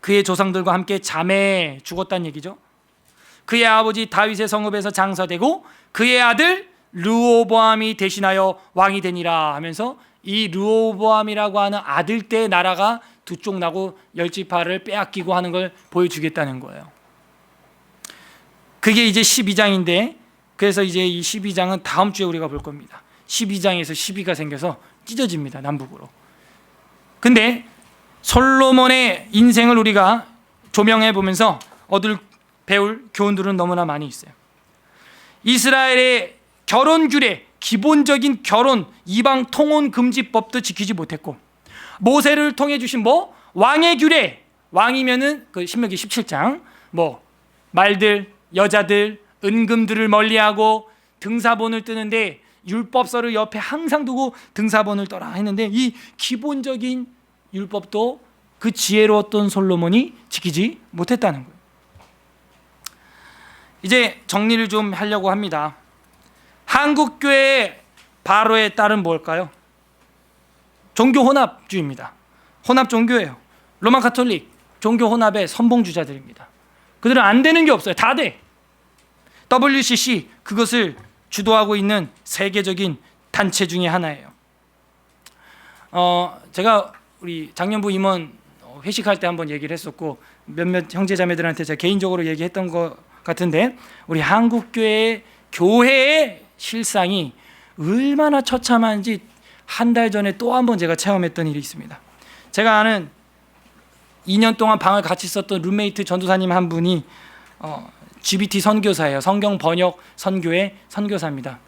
그의 조상들과 함께 잠에 죽었다는 얘기죠. 그의 아버지 다윗의 성읍에서 장사되고 그의 아들 르호보암이 대신하여 왕이 되니라 하면서 이 르호보암이라고 하는 아들 때 나라가 두 쪽 나고 열지파를 빼앗기고 하는 걸 보여주겠다는 거예요. 그게 이제 12장인데, 그래서 이제 이 12장은 다음 주에 우리가 볼 겁니다. 12장에서 12가 생겨서 찢어집니다. 남북으로. 근데 솔로몬의 인생을 우리가 조명해 보면서 배울 교훈들은 너무나 많이 있어요. 이스라엘의 결혼 규례, 기본적인 결혼, 이방 통혼 금지법도 지키지 못했고, 모세를 통해 주신 왕의 규례, 왕이면은 그 신명기 17장 말들, 여자들, 은금들을 멀리하고 등사본을 뜨는데 율법서를 옆에 항상 두고 등사본을 떠라 했는데, 이 기본적인 율법도 그 지혜로웠던 솔로몬이 지키지 못했다는 거예요. 이제 정리를 좀 하려고 합니다. 한국교회의 바로의 딸은 뭘까요? 종교 혼합주의입니다. 혼합 종교예요. 로마 가톨릭 종교 혼합의 선봉주자들입니다. 그들은 안 되는 게 없어요. 다 돼. WCC, 그것을 주도하고 있는 세계적인 단체 중에 하나예요. 제가 우리 장년부 임원 회식할 때 한번 얘기를 했었고, 몇몇 형제자매들한테 제가 개인적으로 얘기했던 것 같은데, 우리 한국교회의 교회의 실상이 얼마나 처참한지 한 달 전에 또 한 번 제가 체험했던 일이 있습니다. 제가 아는 2년 동안 방을 같이 썼던 룸메이트 전도사님 한 분이 GBT 선교사예요. 성경 번역 선교의 선교사입니다.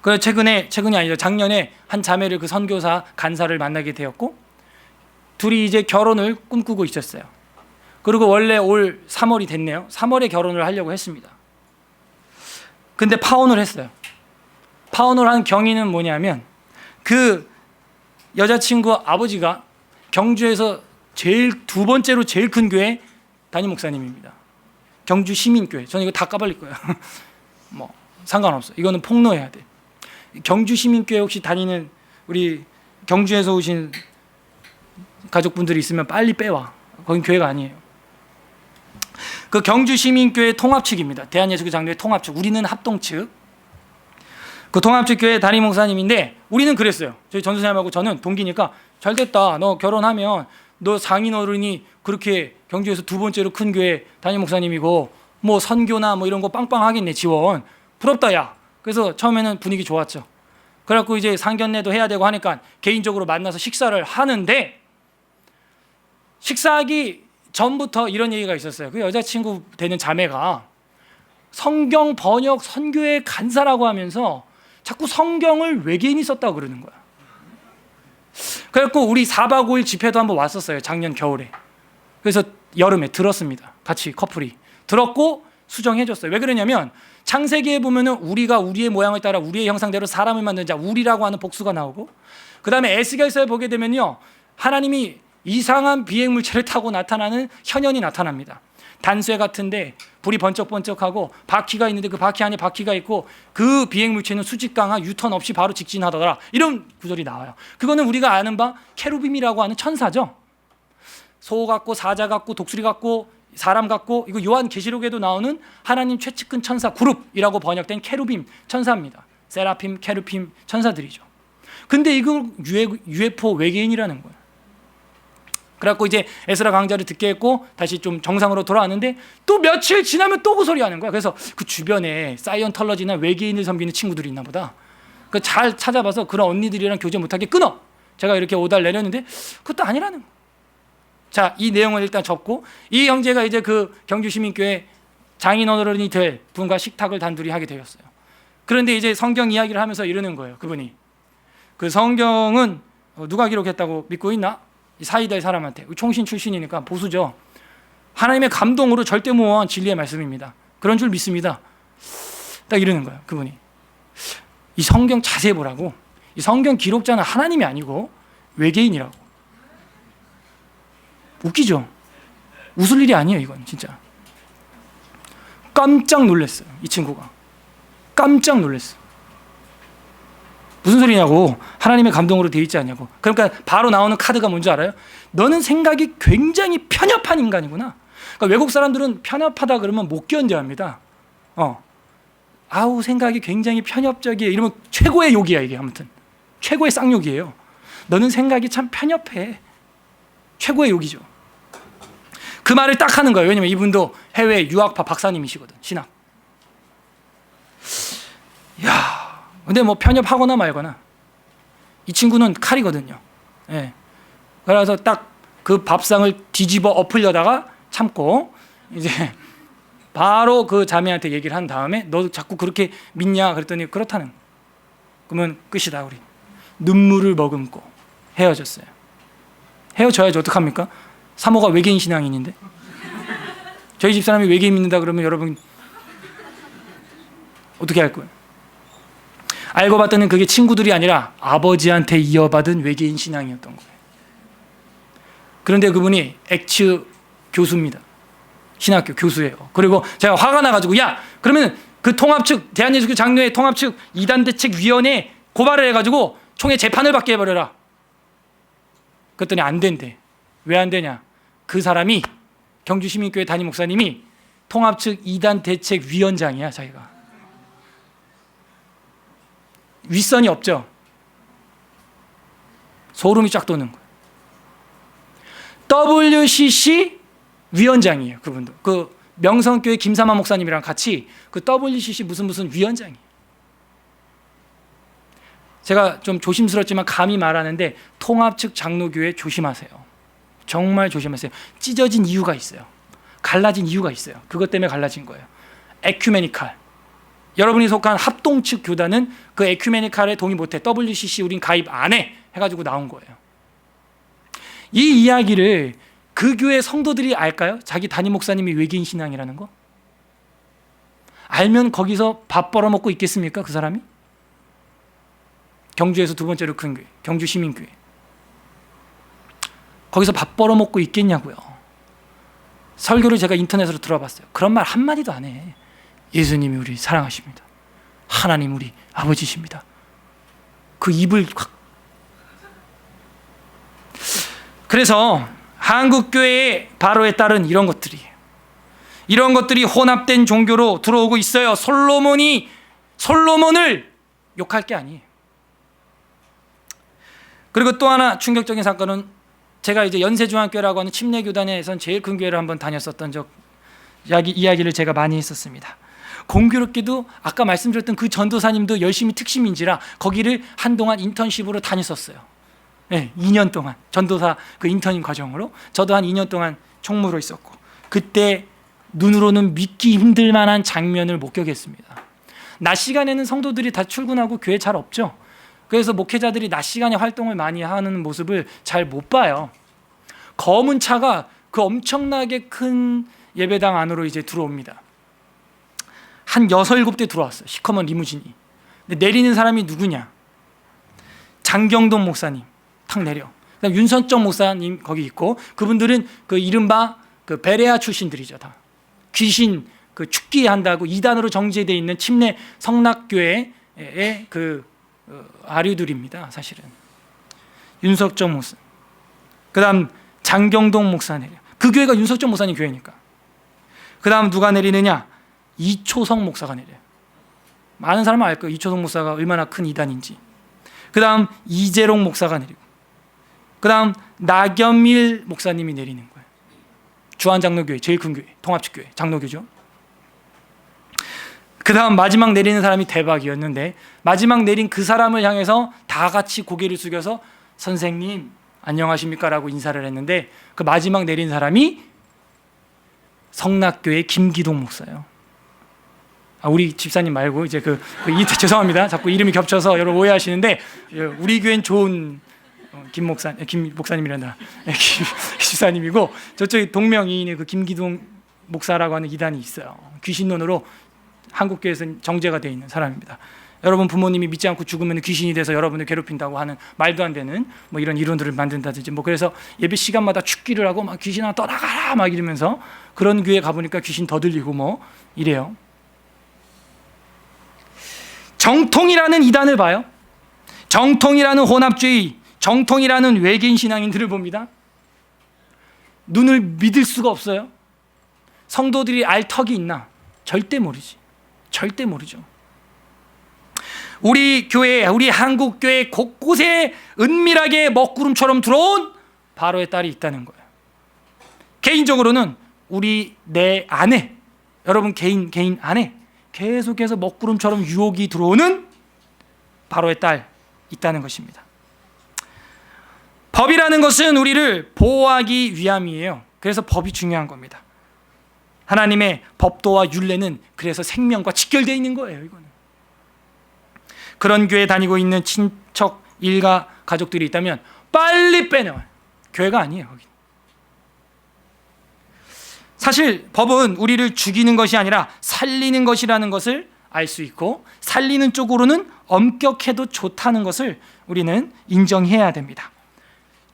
그래서 최근이 아니죠. 작년에 한 자매를 그 선교사 간사를 만나게 되었고, 둘이 이제 결혼을 꿈꾸고 있었어요. 그리고 원래 올 3월이 됐네요. 3월에 결혼을 하려고 했습니다. 근데 파혼을 했어요. 파혼을 한 경위는 뭐냐면 그 여자친구 아버지가 경주에서 두 번째로 제일 큰 교회 담임 목사님입니다. 경주 시민교회. 저는 이거 다 까발릴 거예요. 뭐 상관없어. 이거는 폭로해야 돼. 경주 시민교회 혹시 다니는 우리 경주에서 오신 가족분들이 있으면 빨리 빼와. 거긴 교회가 아니에요. 그 경주 시민교회 통합 측입니다. 대한예수교 장로회 통합 측. 우리는 합동 측. 그 통합 측 교회 담임 목사님인데 우리는 그랬어요. 저희 전도사님하고 저는 동기니까 잘 됐다. 너 결혼하면 너 상인 어른이 그렇게 경주에서 두 번째로 큰 교회 담임 목사님이고 뭐 선교나 뭐 이런 거 빵빵 하겠네. 지원. 부럽다 야. 그래서 처음에는 분위기 좋았죠. 그래갖고 이제 상견례도 해야 되고 하니까 개인적으로 만나서 식사를 하는데 식사하기 전부터 이런 얘기가 있었어요. 그 여자친구 되는 자매가 성경 번역 선교회 간사라고 하면서 자꾸 성경을 외계인이 썼다고 그러는 거야. 그래갖고 우리 4박 5일 집회도 한번 왔었어요. 작년 겨울에. 그래서 여름에 들었습니다. 같이 커플이. 들었고 수정해줬어요. 왜 그러냐면 창세기에 보면은 우리가 우리의 모양을 따라 우리의 형상대로 사람을 만든 자, 우리라고 하는 복수가 나오고, 그 다음에 에스겔서에 보게 되면요, 하나님이 이상한 비행물체를 타고 나타나는 현현이 나타납니다. 단쇠 같은데 불이 번쩍번쩍하고 바퀴가 있는데 그 바퀴 안에 바퀴가 있고 그 비행물체는 수직 강하 유턴 없이 바로 직진하더라. 이런 구절이 나와요. 그거는 우리가 아는 바 케루빔이라고 하는 천사죠. 소 같고 사자 같고 독수리 같고 사람 같고, 이거 요한계시록에도 나오는 하나님 최측근 천사 그룹이라고 번역된 케루빔 천사입니다. 세라핌, 케루빔 천사들이죠. 근데 이걸 UFO 외계인이라는 거예요. 그래갖고 이제 에스라 강좌를 듣게 했고 다시 좀 정상으로 돌아왔는데 또 며칠 지나면 또 그 소리 하는 거야. 그래서 그 주변에 사이언털러지나 외계인을 섬기는 친구들이 있나 보다. 그 잘 찾아봐서 그런 언니들이랑 교제 못하게 끊어. 제가 이렇게 오달 내렸는데 그것도 아니라는 거야. 자, 이 내용을 일단 접고, 이 형제가 이제 그 경주시민교회 장인어른이 될 분과 식탁을 단둘이 하게 되었어요. 그런데 이제 성경 이야기를 하면서 이러는 거예요. 그분이 그 성경은 누가 기록했다고 믿고 있나? 사이될 사람한테. 총신 출신이니까 보수죠. 하나님의 감동으로 절대무한 진리의 말씀입니다. 그런 줄 믿습니다. 딱 이러는 거예요. 그분이 이 성경 자세히 보라고. 이 성경 기록자는 하나님이 아니고 외계인이라고. 웃기죠? 웃을 일이 아니에요. 이건 진짜 깜짝 놀랐어요. 이 친구가 깜짝 놀랐어. 무슨 소리냐고. 하나님의 감동으로 되어 있지 않냐고. 그러니까 바로 나오는 카드가 뭔지 알아요? 너는 생각이 굉장히 편협한 인간이구나. 그러니까 외국 사람들은 편협하다 그러면 못 견뎌합니다. 아우 생각이 굉장히 편협적이에요. 이러면 최고의 욕이야. 이게 아무튼 최고의 쌍욕이에요. 너는 생각이 참 편협해. 최고의 욕이죠. 그 말을 딱 하는 거예요. 왜냐면 이분도 해외 유학파 박사님이시거든. 신학. 야, 근데 뭐 편협하거나 말거나 이 친구는 칼이거든요. 예. 그래서 딱 그 밥상을 뒤집어 엎으려다가 참고 이제 바로 그 자매한테 얘기를 한 다음에 너 자꾸 그렇게 믿냐 그랬더니 그렇다는. 그러면 끝이다. 우리 눈물을 머금고 헤어졌어요. 헤어져야지 어떡합니까? 사모가 외계인 신앙인인데. 저희 집사람이 외계인 믿는다 그러면 여러분 어떻게 할 거예요? 알고 봤더니 그게 친구들이 아니라 아버지한테 이어받은 외계인 신앙이었던 거예요. 그런데 그분이 엑츠 교수입니다. 신학교 교수예요. 그리고 제가 화가 나가지고 야 그러면 그 통합측 대한예수교 장로회 통합측 이단대책위원회 고발을 해가지고 총회 재판을 받게 해버려라. 그랬더니 안 된대. 왜 안 되냐? 그 사람이 경주시민교회 담임 목사님이 통합측 이단대책위원장이야. 자기가 윗선이 없죠. 소름이 쫙 돋는 거예요. WCC 위원장이에요. 그분도 그 명성교회 김삼아 목사님이랑 같이 그 WCC 무슨 위원장이에요. 제가 좀 조심스럽지만 감히 말하는데 통합측 장로교회 조심하세요. 정말 조심하세요. 찢어진 이유가 있어요. 갈라진 이유가 있어요. 그것 때문에 갈라진 거예요. 에큐메니칼. 여러분이 속한 합동측 교단은 그 에큐메니칼에 동의 못해. WCC 우린 가입 안 해. 해가지고 나온 거예요. 이 이야기를 그 교회 성도들이 알까요? 자기 담임 목사님이 외계인 신앙이라는 거? 알면 거기서 밥 벌어먹고 있겠습니까? 그 사람이? 경주에서 두 번째로 큰 교회, 경주 시민교회. 거기서 밥 벌어먹고 있겠냐고요. 설교를 제가 인터넷으로 들어봤어요. 그런 말 한마디도 안 해. 예수님이 우리 사랑하십니다. 하나님 우리 아버지십니다. 그 입을 확. 그래서 한국교회의 바로에 따른 이런 것들이 혼합된 종교로 들어오고 있어요. 솔로몬을 욕할 게 아니에요. 그리고 또 하나 충격적인 사건은, 제가 이제 연세중앙교회라고 하는 침례교단에선 제일 큰 교회를 한번 다녔었던 이야기를 제가 많이 했었습니다. 공교롭게도 아까 말씀드렸던 그 전도사님도 열심히 특심인지라 거기를 한동안 인턴십으로 다녔었어요. 네, 2년 동안 전도사 그 인턴인 과정으로. 저도 한 2년 동안 총무로 있었고, 그때 눈으로는 믿기 힘들 만한 장면을 목격했습니다. 낮 시간에는 성도들이 다 출근하고 교회 잘 없죠. 그래서 목회자들이 낮 시간에 활동을 많이 하는 모습을 잘 못 봐요. 검은 차가 그 엄청나게 큰 예배당 안으로 이제 들어옵니다. 한 6, 7대 들어왔어요. 시커먼 리무진이. 근데 내리는 사람이 누구냐? 장경동 목사님 탁 내려. 그다음 윤선정 목사님 거기 있고, 그분들은 그 이른바 그 베레아 출신들이죠. 다 귀신 그 축기 한다고 이단으로 정제되어 있는 침례 성락교회의 그 아류들입니다. 사실은 윤석정 목사, 그다음 장경동 목사 내려. 그 교회가 윤석정 목사님 교회니까. 그다음 누가 내리느냐? 이초성 목사가 내려요. 많은 사람은 알 거예요. 이초성 목사가 얼마나 큰 이단인지. 그 다음 이재롱 목사가 내리고, 그 다음 나겸일 목사님이 내리는 거예요. 주한장로교회, 제일 큰 교회, 통합측교회, 장로교죠. 그 다음 마지막 내리는 사람이 대박이었는데, 마지막 내린 그 사람을 향해서 다 같이 고개를 숙여서 선생님 안녕하십니까 라고 인사를 했는데, 그 마지막 내린 사람이 성락교회 김기동 목사예요. 우리 집사님 말고 이제 죄송합니다. 자꾸 이름이 겹쳐서 여러분 오해하시는데, 우리 교회는 좋은 김 목사님이란다. 김 집사님이고, 저쪽에 동명이인의 그 김기동 목사라고 하는 이단이 있어요. 귀신론으로 한국교회에서는 정제가 되어 있는 사람입니다. 여러분 부모님이 믿지 않고 죽으면 귀신이 돼서 여러분을 괴롭힌다고 하는 말도 안 되는 뭐 이런 이론들을 만든다든지, 뭐 그래서 예배 시간마다 축기를 하고 막 귀신아 떠나가라 막 이러면서, 그런 교회 가보니까 귀신 더 들리고 뭐 이래요. 정통이라는 이단을 봐요. 정통이라는 혼합주의, 정통이라는 외계인 신앙인들을 봅니다. 눈을 믿을 수가 없어요. 성도들이 알 턱이 있나? 절대 모르지. 절대 모르죠. 우리 교회, 우리 한국교회 곳곳에 은밀하게 먹구름처럼 들어온 바로의 딸이 있다는 거예요. 개인적으로는 내 안에, 여러분 개인 안에 계속해서 먹구름처럼 유혹이 들어오는 바로의 딸 있다는 것입니다. 법이라는 것은 우리를 보호하기 위함이에요. 그래서 법이 중요한 겁니다. 하나님의 법도와 율례는 그래서 생명과 직결되어 있는 거예요. 이거는. 그런 교회 다니고 있는 친척, 일가, 가족들이 있다면 빨리 빼내와요. 교회가 아니에요. 거기. 사실 법은 우리를 죽이는 것이 아니라 살리는 것이라는 것을 알 수 있고, 살리는 쪽으로는 엄격해도 좋다는 것을 우리는 인정해야 됩니다.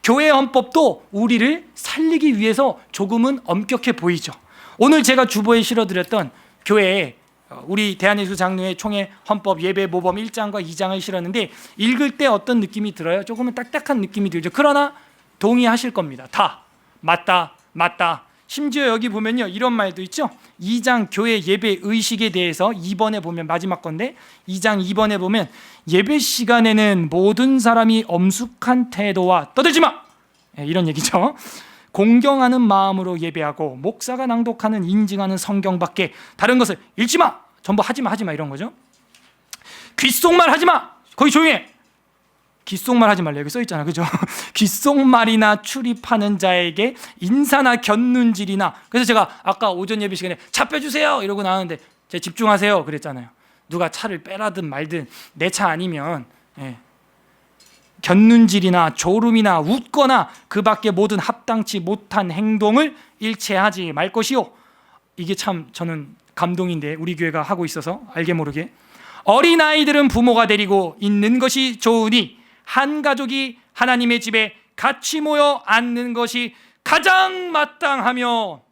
교회 헌법도 우리를 살리기 위해서 조금은 엄격해 보이죠. 오늘 제가 주보에 실어드렸던 교회에 우리 대한예수 장로회 총회 헌법 예배 모범 1장과 2장을 실었는데, 읽을 때 어떤 느낌이 들어요? 조금은 딱딱한 느낌이 들죠. 그러나 동의하실 겁니다. 다 맞다. 심지어 여기 보면요, 이런 말도 있죠. 2장 교회 예배 의식에 대해서 2번에 보면, 마지막 건데 2장 2번에 보면, 예배 시간에는 모든 사람이 엄숙한 태도와 떠들지 마, 이런 얘기죠. 공경하는 마음으로 예배하고, 목사가 낭독하는 인증하는 성경밖에 다른 것을 읽지 마, 전부 하지 마 이런 거죠. 귓속말 하지 마, 거기 조용해. 귓속말 하지 말래, 여기 써 있잖아, 그죠? 귓속말이나 출입하는 자에게 인사나 곁눈질이나. 그래서 제가 아까 오전 예배 시간에 차 빼주세요 이러고 나왔는데, 제가 집중하세요 그랬잖아요. 누가 차를 빼라든 말든 내 차 아니면, 곁눈질이나 졸음이나 웃거나 그 밖에 모든 합당치 못한 행동을 일체하지 말 것이요. 이게 참 저는 감동인데 우리 교회가 하고 있어서 알게 모르게 어린아이들은 부모가 데리고 있는 것이 좋으니 한 가족이 하나님의 집에 같이 모여 앉는 것이 가장 마땅하며.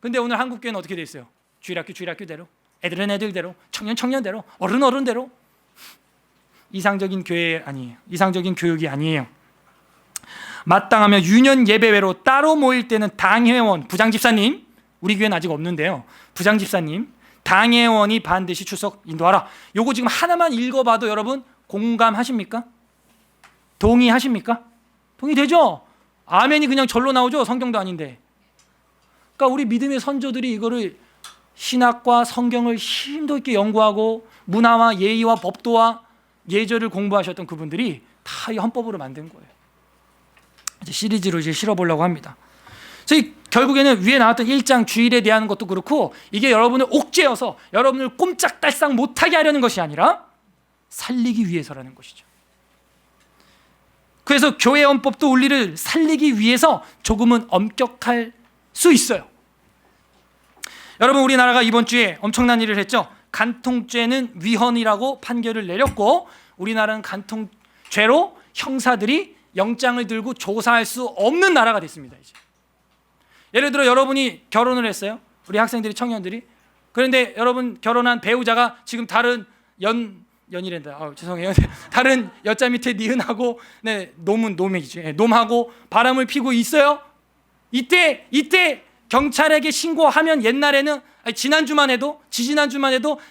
근데 오늘 한국교회는 어떻게 돼 있어요? 주일학교대로, 애들은 애들대로, 청년대로, 어른대로. 이상적인 교회 아니에요. 이상적인 교육이 아니에요. 마땅하며 유년 예배회로 따로 모일 때는 당회원, 부장집사님, 우리 교회는 아직 없는데요, 부장집사님, 당회원이 반드시 출석 인도하라. 요거 지금 하나만 읽어봐도 여러분 공감하십니까? 동의하십니까? 동의되죠? 아멘이 그냥 절로 나오죠? 성경도 아닌데. 그러니까 우리 믿음의 선조들이 이거를 신학과 성경을 힘도 있게 연구하고 문화와 예의와 법도와 예절을 공부하셨던 그분들이 다 이 헌법으로 만든 거예요. 이제 시리즈로 이제 실어보려고 합니다. 그래서 결국에는 위에 나왔던 1장 주일에 대한 것도 그렇고 이게 여러분을 옥죄어서 여러분을 꼼짝달싹 못하게 하려는 것이 아니라 살리기 위해서라는 것이죠. 그래서 교회 헌법도 우리를 살리기 위해서 조금은 엄격할 수 있어요. 여러분, 우리나라가 이번 주에 엄청난 일을 했죠. 간통죄는 위헌이라고 판결을 내렸고 우리나라는 간통죄로 형사들이 영장을 들고 조사할 수 없는 나라가 됐습니다. 이제 예를 들어 여러분이 결혼을 했어요. 우리 학생들이, 청년들이. 그런데 여러분 결혼한 배우자가 지금 다른 연이란다. 죄송해요. 다른 여자 밑에 니은하고 놈이죠. 놈하고 바람을 피고 있어요. 이때 경찰에게 신고하면 옛날에는 지난주만 해도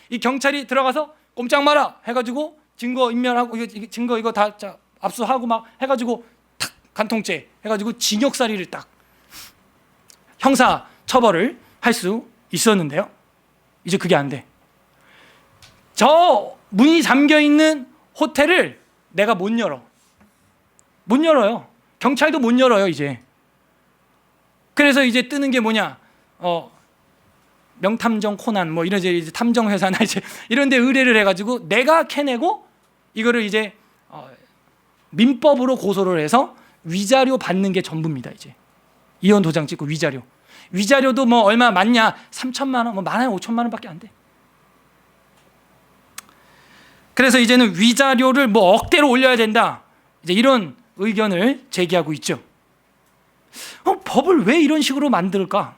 이 경찰이 들어가서 꼼짝 마라 해가지고 증거 인멸하고 증거 이거 다 압수하고 막 해가지고 탁 간통죄 해가지고 징역살이를 딱 형사 처벌을 할 수 있었는데요. 이제 그게 안 돼. 저 문이 잠겨 있는 호텔을 내가 못 열어요. 경찰도 못 열어요 이제. 그래서 이제 뜨는 게 뭐냐? 명탐정 코난 뭐 이런 이제 탐정 회사나 이제 이런 데 의뢰를 해가지고 내가 캐내고 이거를 이제 민법으로 고소를 해서 위자료 받는 게 전부입니다. 이제 이혼 도장 찍고 위자료도 뭐 얼마 많냐? 3천만 원, 뭐 15,000만 원밖에 안 돼. 그래서 이제는 위자료를 뭐 억대로 올려야 된다. 이제 이런 의견을 제기하고 있죠. 법을 왜 이런 식으로 만들까?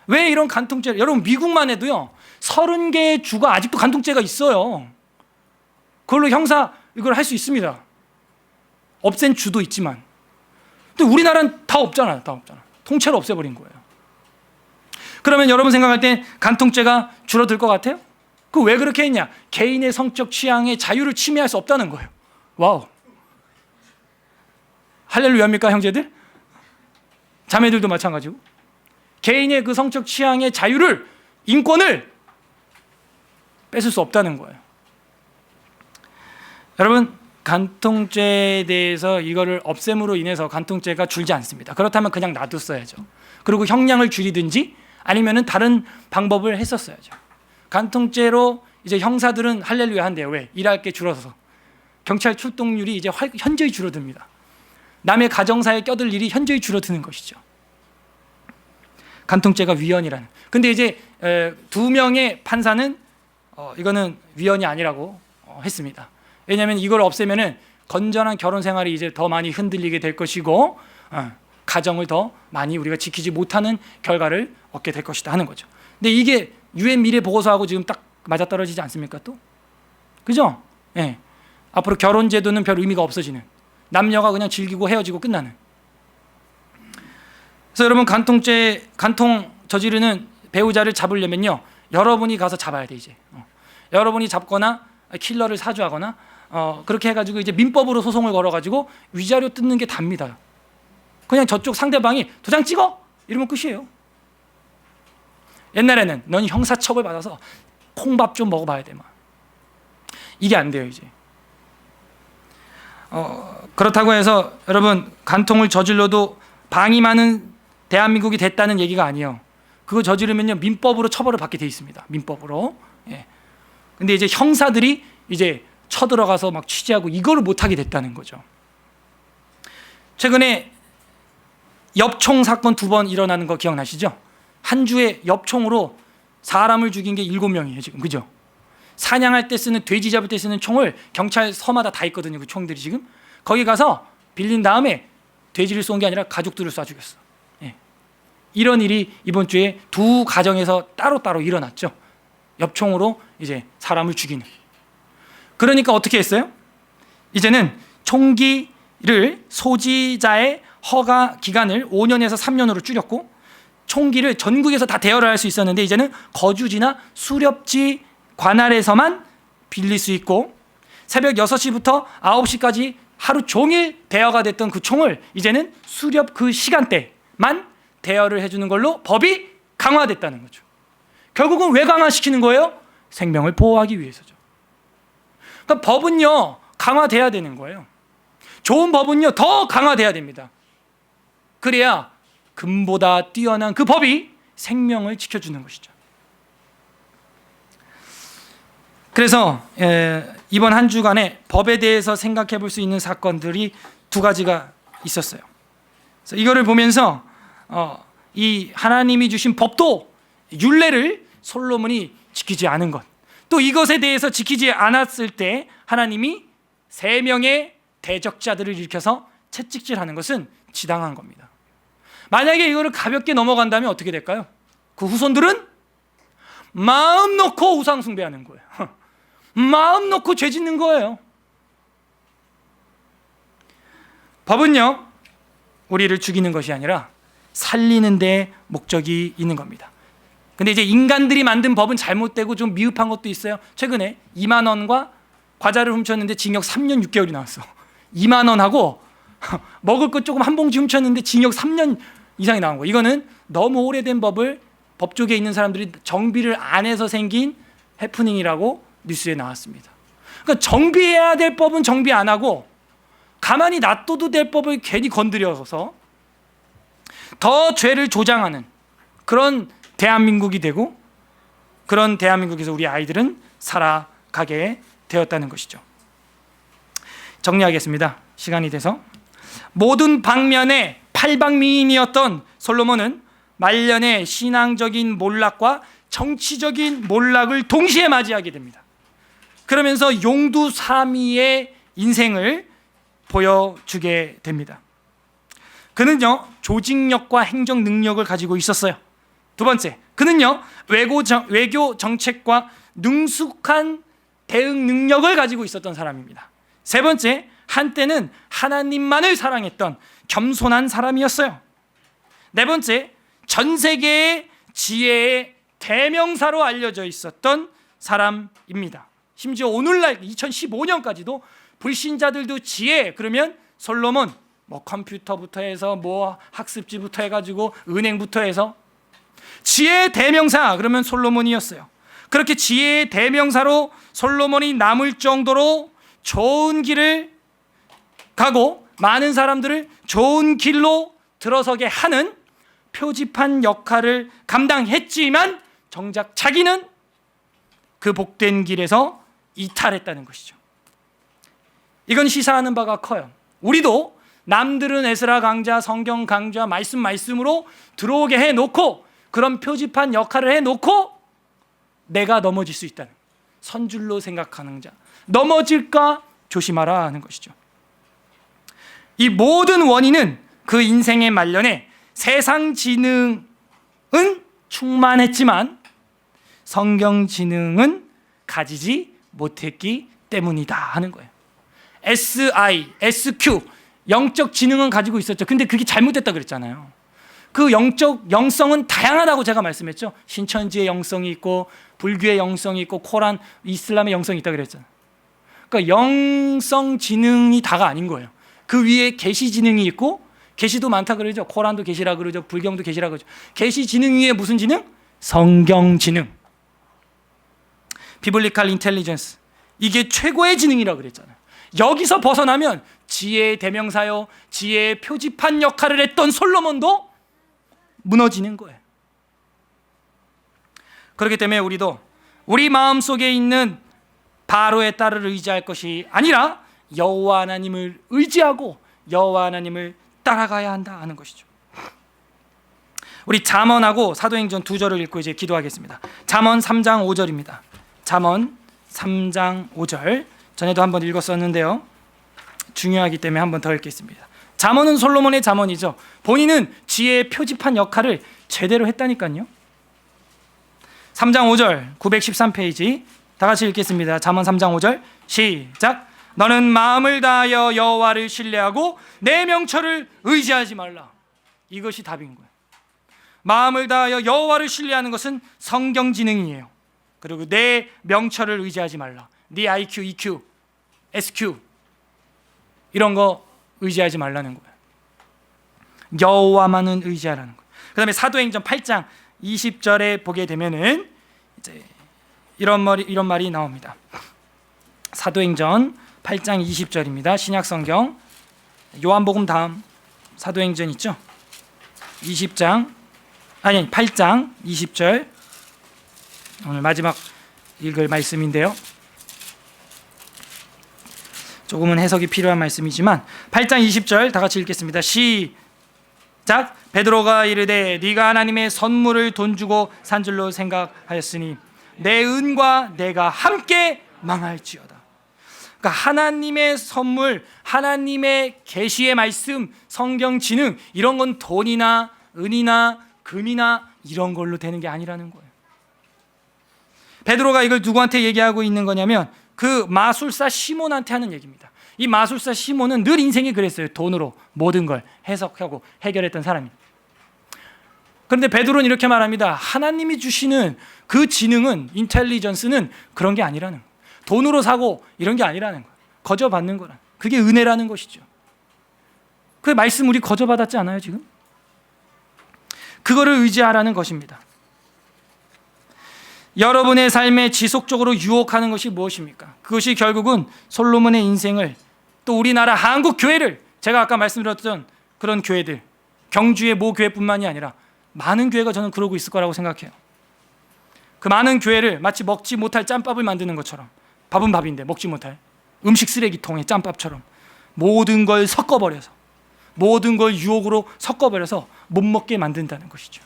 왜 이런 간통죄를? 여러분 미국만 해도요 30개의 주가 아직도 간통죄가 있어요. 그걸로 형사 이걸 할 수 있습니다. 없앤 주도 있지만. 근데 우리나라는 다 없잖아요. 통째로 없애버린 거예요. 그러면 여러분 생각할 때 간통죄가 줄어들 것 같아요? 그 왜 그렇게 했냐? 개인의 성적 취향의 자유를 침해할 수 없다는 거예요. 와우. 할렐루야입니까 형제들? 자매들도 마찬가지고. 개인의 그 성적 취향의 자유를, 인권을 뺏을 수 없다는 거예요. 여러분 간통죄에 대해서 이거를 없앰으로 인해서 간통죄가 줄지 않습니다. 그렇다면 그냥 놔뒀어야죠. 그리고 형량을 줄이든지 아니면은 다른 방법을 했었어야죠. 간통죄로 이제 형사들은 할렐루야 한대요. 왜? 일할 게 줄어서. 경찰 출동률이 이제 현저히 줄어듭니다. 남의 가정사에 껴들 일이 현저히 줄어드는 것이죠. 간통죄가 위헌이라는. 근데 이제 2명의 판사는 이거는 위헌이 아니라고 했습니다. 왜냐하면 이걸 없애면은 건전한 결혼 생활이 이제 더 많이 흔들리게 될 것이고 가정을 더 많이 우리가 지키지 못하는 결과를 얻게 될 것이다 하는 거죠. 근데 이게 UN 미래 보고서하고 지금 딱 맞아떨어지지 않습니까 또? 그죠? 예. 앞으로 결혼 제도는 별 의미가 없어지는, 남녀가 그냥 즐기고 헤어지고 끝나는. 그래서 여러분 간통 저지르는 배우자를 잡으려면요 여러분이 가서 잡아야 돼 이제. 여러분이 잡거나 킬러를 사주하거나 그렇게 해가지고 이제 민법으로 소송을 걸어가지고 위자료 뜯는 게 답니다. 그냥 저쪽 상대방이 도장 찍어 이러면 끝이에요. 옛날에는 넌 형사처벌 받아서 콩밥 좀 먹어봐야 돼 막. 이게 안 돼요 이제. 그렇다고 해서 여러분 간통을 저질러도 방이 많은 대한민국이 됐다는 얘기가 아니에요. 그거 저지르면요 민법으로 처벌을 받게 돼 있습니다. 민법으로. 예. 근데 이제 형사들이 이제 쳐들어가서 막 취재하고 이거를 못하게 됐다는 거죠. 최근에 엽총 사건 2번 일어나는 거 기억나시죠? 한 주에 엽총으로 사람을 죽인 게 7명이에요 지금, 그죠? 사냥할 때 쓰는, 돼지 잡을 때 쓰는 총을 경찰서마다 다 있거든요. 그 총들이 지금 거기 가서 빌린 다음에 돼지를 쏜 게 아니라 가족들을 쏴 죽였어. 예. 이런 일이 이번 주에 두 가정에서 따로따로 일어났죠. 엽총으로 이제 사람을 죽이는. 그러니까 어떻게 했어요? 이제는 총기를 소지자의 허가 기간을 5년에서 3년으로 줄였고, 총기를 전국에서 다 대여를 할 수 있었는데 이제는 거주지나 수렵지 관할에서만 빌릴 수 있고, 새벽 6시부터 9시까지 하루 종일 대여가 됐던 그 총을 이제는 수렵 그 시간대만 대여를 해주는 걸로 법이 강화됐다는 거죠. 결국은 왜 강화시키는 거예요? 생명을 보호하기 위해서죠. 그러니까 법은요 강화돼야 되는 거예요. 좋은 법은요 더 강화돼야 됩니다. 그래야 금보다 뛰어난 그 법이 생명을 지켜주는 것이죠. 그래서 이번 한 주간에 법에 대해서 생각해 볼 수 있는 사건들이 두 가지가 있었어요. 그래서 이거를 보면서 이 하나님이 주신 법도 율례를 솔로몬이 지키지 않은 것, 또 이것에 대해서 지키지 않았을 때 하나님이 3명의 대적자들을 일으켜서 채찍질하는 것은 지당한 겁니다. 만약에 이거를 가볍게 넘어간다면 어떻게 될까요? 그 후손들은 마음 놓고 우상 숭배하는 거예요. 마음 놓고 죄 짓는 거예요. 법은요 우리를 죽이는 것이 아니라 살리는 데 목적이 있는 겁니다. 근데 이제 인간들이 만든 법은 잘못되고 좀 미흡한 것도 있어요. 최근에 2만 원과 과자를 훔쳤는데 징역 3년 6개월이 나왔어. 2만 원하고 먹을 것 조금 한 봉지 훔쳤는데 징역 3년 이상이 나온 거예요. 이거는 너무 오래된 법을 법 쪽에 있는 사람들이 정비를 안 해서 생긴 해프닝이라고 뉴스에 나왔습니다. 그러니까 정비해야 될 법은 정비 안 하고 가만히 놔둬도 될 법을 괜히 건드려서 더 죄를 조장하는 그런 대한민국이 되고, 그런 대한민국에서 우리 아이들은 살아가게 되었다는 것이죠. 정리하겠습니다. 시간이 돼서. 모든 방면에 팔방미인이었던 솔로몬은 말년에 신앙적인 몰락과 정치적인 몰락을 동시에 맞이하게 됩니다. 그러면서 용두사미의 인생을 보여주게 됩니다. 그는요 조직력과 행정 능력을 가지고 있었어요. 두 번째, 그는요 외교 정책과 능숙한 대응 능력을 가지고 있었던 사람입니다. 세 번째, 한때는 하나님만을 사랑했던 겸손한 사람이었어요. 네 번째, 전 세계의 지혜의 대명사로 알려져 있었던 사람입니다. 심지어 오늘날 2015년까지도 불신자들도 지혜 그러면 솔로몬, 뭐 컴퓨터부터 해서 뭐 학습지부터 해가지고 은행부터 해서 지혜의 대명사 그러면 솔로몬이었어요. 그렇게 지혜의 대명사로 솔로몬이 남을 정도로 좋은 길을 가고 많은 사람들을 좋은 길로 들어서게 하는 표지판 역할을 감당했지만 정작 자기는 그 복된 길에서 이탈했다는 것이죠. 이건 시사하는 바가 커요. 우리도 남들은 에스라 강좌, 성경 강좌, 말씀으로 들어오게 해놓고 그런 표지판 역할을 해놓고 내가 넘어질 수 있다는, 선줄로 생각하는 자, 넘어질까 조심하라 하는 것이죠. 이 모든 원인은 그 인생의 말년에 세상 지능은 충만했지만 성경 지능은 가지지 못했기 때문이다 하는 거예요. SI, SQ 영적 지능은 가지고 있었죠. 근데 그게 잘못됐다 그랬잖아요. 그 영적 영성은 다양하다고 제가 말씀했죠. 신천지의 영성이 있고 불교의 영성이 있고 코란, 이슬람의 영성이 있다 그랬잖아요. 그러니까 영성 지능이 다가 아닌 거예요. 그 위에 계시 지능이 있고, 계시도 많다 그러죠. 코란도 계시라 그러죠. 불경도 계시라 그러죠. 계시 지능 위에 무슨 지능? 성경 지능. 비블리컬 인텔리전스. 이게 최고의 지능이라고 그랬잖아요. 여기서 벗어나면 지혜의 대명사요, 지혜의 표지판 역할을 했던 솔로몬도 무너지는 거예요. 그렇기 때문에 우리도 우리 마음속에 있는 바로의 딸을 의지할 것이 아니라 여호와 하나님을 의지하고 여호와 하나님을 따라가야 한다 하는 것이죠. 우리 잠언하고 사도행전 2절을 읽고 이제 기도하겠습니다. 잠언 3장 5절입니다. 잠언 3장 5절. 전에도 한번 읽었었는데요. 중요하기 때문에 한번 더 읽겠습니다. 잠언은 솔로몬의 잠언이죠. 본인은 지혜의 표지판 역할을 제대로 했다니까요. 3장 5절 913페이지 다 같이 읽겠습니다. 잠언 3장 5절 시작. 너는 마음을 다하여 여호와를 신뢰하고 내 명철을 의지하지 말라. 이것이 답인 거예요. 마음을 다하여 여호와를 신뢰하는 것은 성경 지능이에요. 그리고 내 명철을 의지하지 말라. 네 IQ, EQ, SQ 이런 거 의지하지 말라는 거예요. 여호와만은 의지하라는 거예요. 그 다음에 사도행전 8장 20절에 보게 되면은 이제 이런 말이 나옵니다. 사도행전 8장 20절입니다. 신약성경 요한복음 다음 사도행전 있죠? 8장 20절 오늘 마지막 읽을 말씀인데요. 조금은 해석이 필요한 말씀이지만 8장 20절 다 같이 읽겠습니다. 시작. 베드로가 이르되 네가 하나님의 선물을 돈 주고 산 줄로 생각하였으니 내 은과 내가 함께 망할지어다. 그러니까 하나님의 선물, 하나님의 계시의 말씀, 성경 지능 이런 건 돈이나 은이나 금이나 이런 걸로 되는 게 아니라는 거예요. 베드로가 이걸 누구한테 얘기하고 있는 거냐면 그 마술사 시몬한테 하는 얘기입니다. 이 마술사 시몬은 늘 인생이 그랬어요. 돈으로 모든 걸 해석하고 해결했던 사람입니다. 그런데 베드로는 이렇게 말합니다. 하나님이 주시는 그 지능은, 인텔리전스는 그런 게 아니라는 거예요. 돈으로 사고 이런 게 아니라는 거예요. 거저받는 거란. 그게 은혜라는 것이죠. 그 말씀 우리 거저받았지 않아요 지금? 그거를 의지하라는 것입니다. 여러분의 삶에 지속적으로 유혹하는 것이 무엇입니까? 그것이 결국은 솔로몬의 인생을, 또 우리나라 한국 교회를, 제가 아까 말씀드렸던 그런 교회들, 경주의 모 교회뿐만이 아니라 많은 교회가 저는 그러고 있을 거라고 생각해요. 그 많은 교회를 마치 먹지 못할 짬밥을 만드는 것처럼, 밥은 밥인데 먹지 못할 음식 쓰레기통의 짬밥처럼 모든 걸 섞어버려서, 모든 걸 유혹으로 섞어버려서 못 먹게 만든다는 것이죠.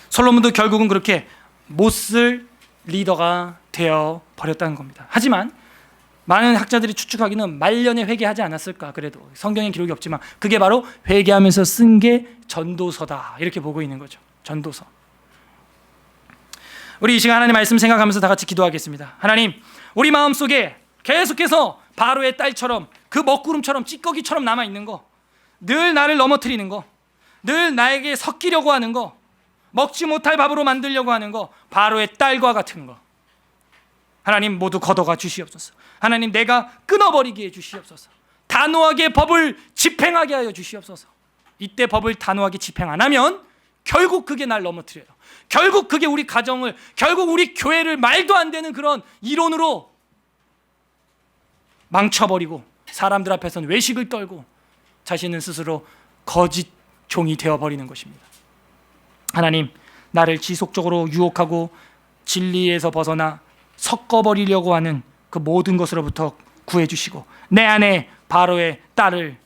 솔로몬도 결국은 그렇게 못쓸 리더가 되어 버렸다는 겁니다. 하지만 많은 학자들이 추측하기는 말년에 회개하지 않았을까. 그래도 성경에 기록이 없지만 그게 바로 회개하면서 쓴 게 전도서다, 이렇게 보고 있는 거죠. 전도서. 우리 이 시간 하나님 말씀 생각하면서 다 같이 기도하겠습니다. 하나님, 우리 마음속에 계속해서 바로의 딸처럼, 그 먹구름처럼, 찌꺼기처럼 남아있는 거, 늘 나를 넘어뜨리는 거, 늘 나에게 섞이려고 하는 거, 먹지 못할 밥으로 만들려고 하는 거, 바로의 딸과 같은 거, 하나님 모두 걷어가 주시옵소서. 하나님, 내가 끊어버리게 해 주시옵소서. 단호하게 법을 집행하게 하여 주시옵소서. 이때 법을 단호하게 집행 안 하면 결국 그게 날 넘어뜨려요. 결국 그게 우리 가정을, 결국 우리 교회를 말도 안 되는 그런 이론으로 망쳐버리고, 사람들 앞에서는 외식을 떨고 자신은 스스로 거짓 종이 되어버리는 것입니다. 하나님, 나를 지속적으로 유혹하고 진리에서 벗어나 섞어버리려고 하는 그 모든 것으로부터 구해주시고, 내 안에 바로의 딸을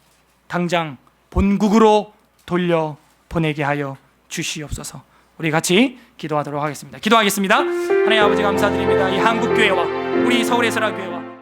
당장 본국으로 돌려보내게 하여 주시옵소서. 우리 같이 기도하도록 하겠습니다. 기도하겠습니다. 하나님 아버지, 감사드립니다. 이 한국교회와 우리 서울의 설화교회와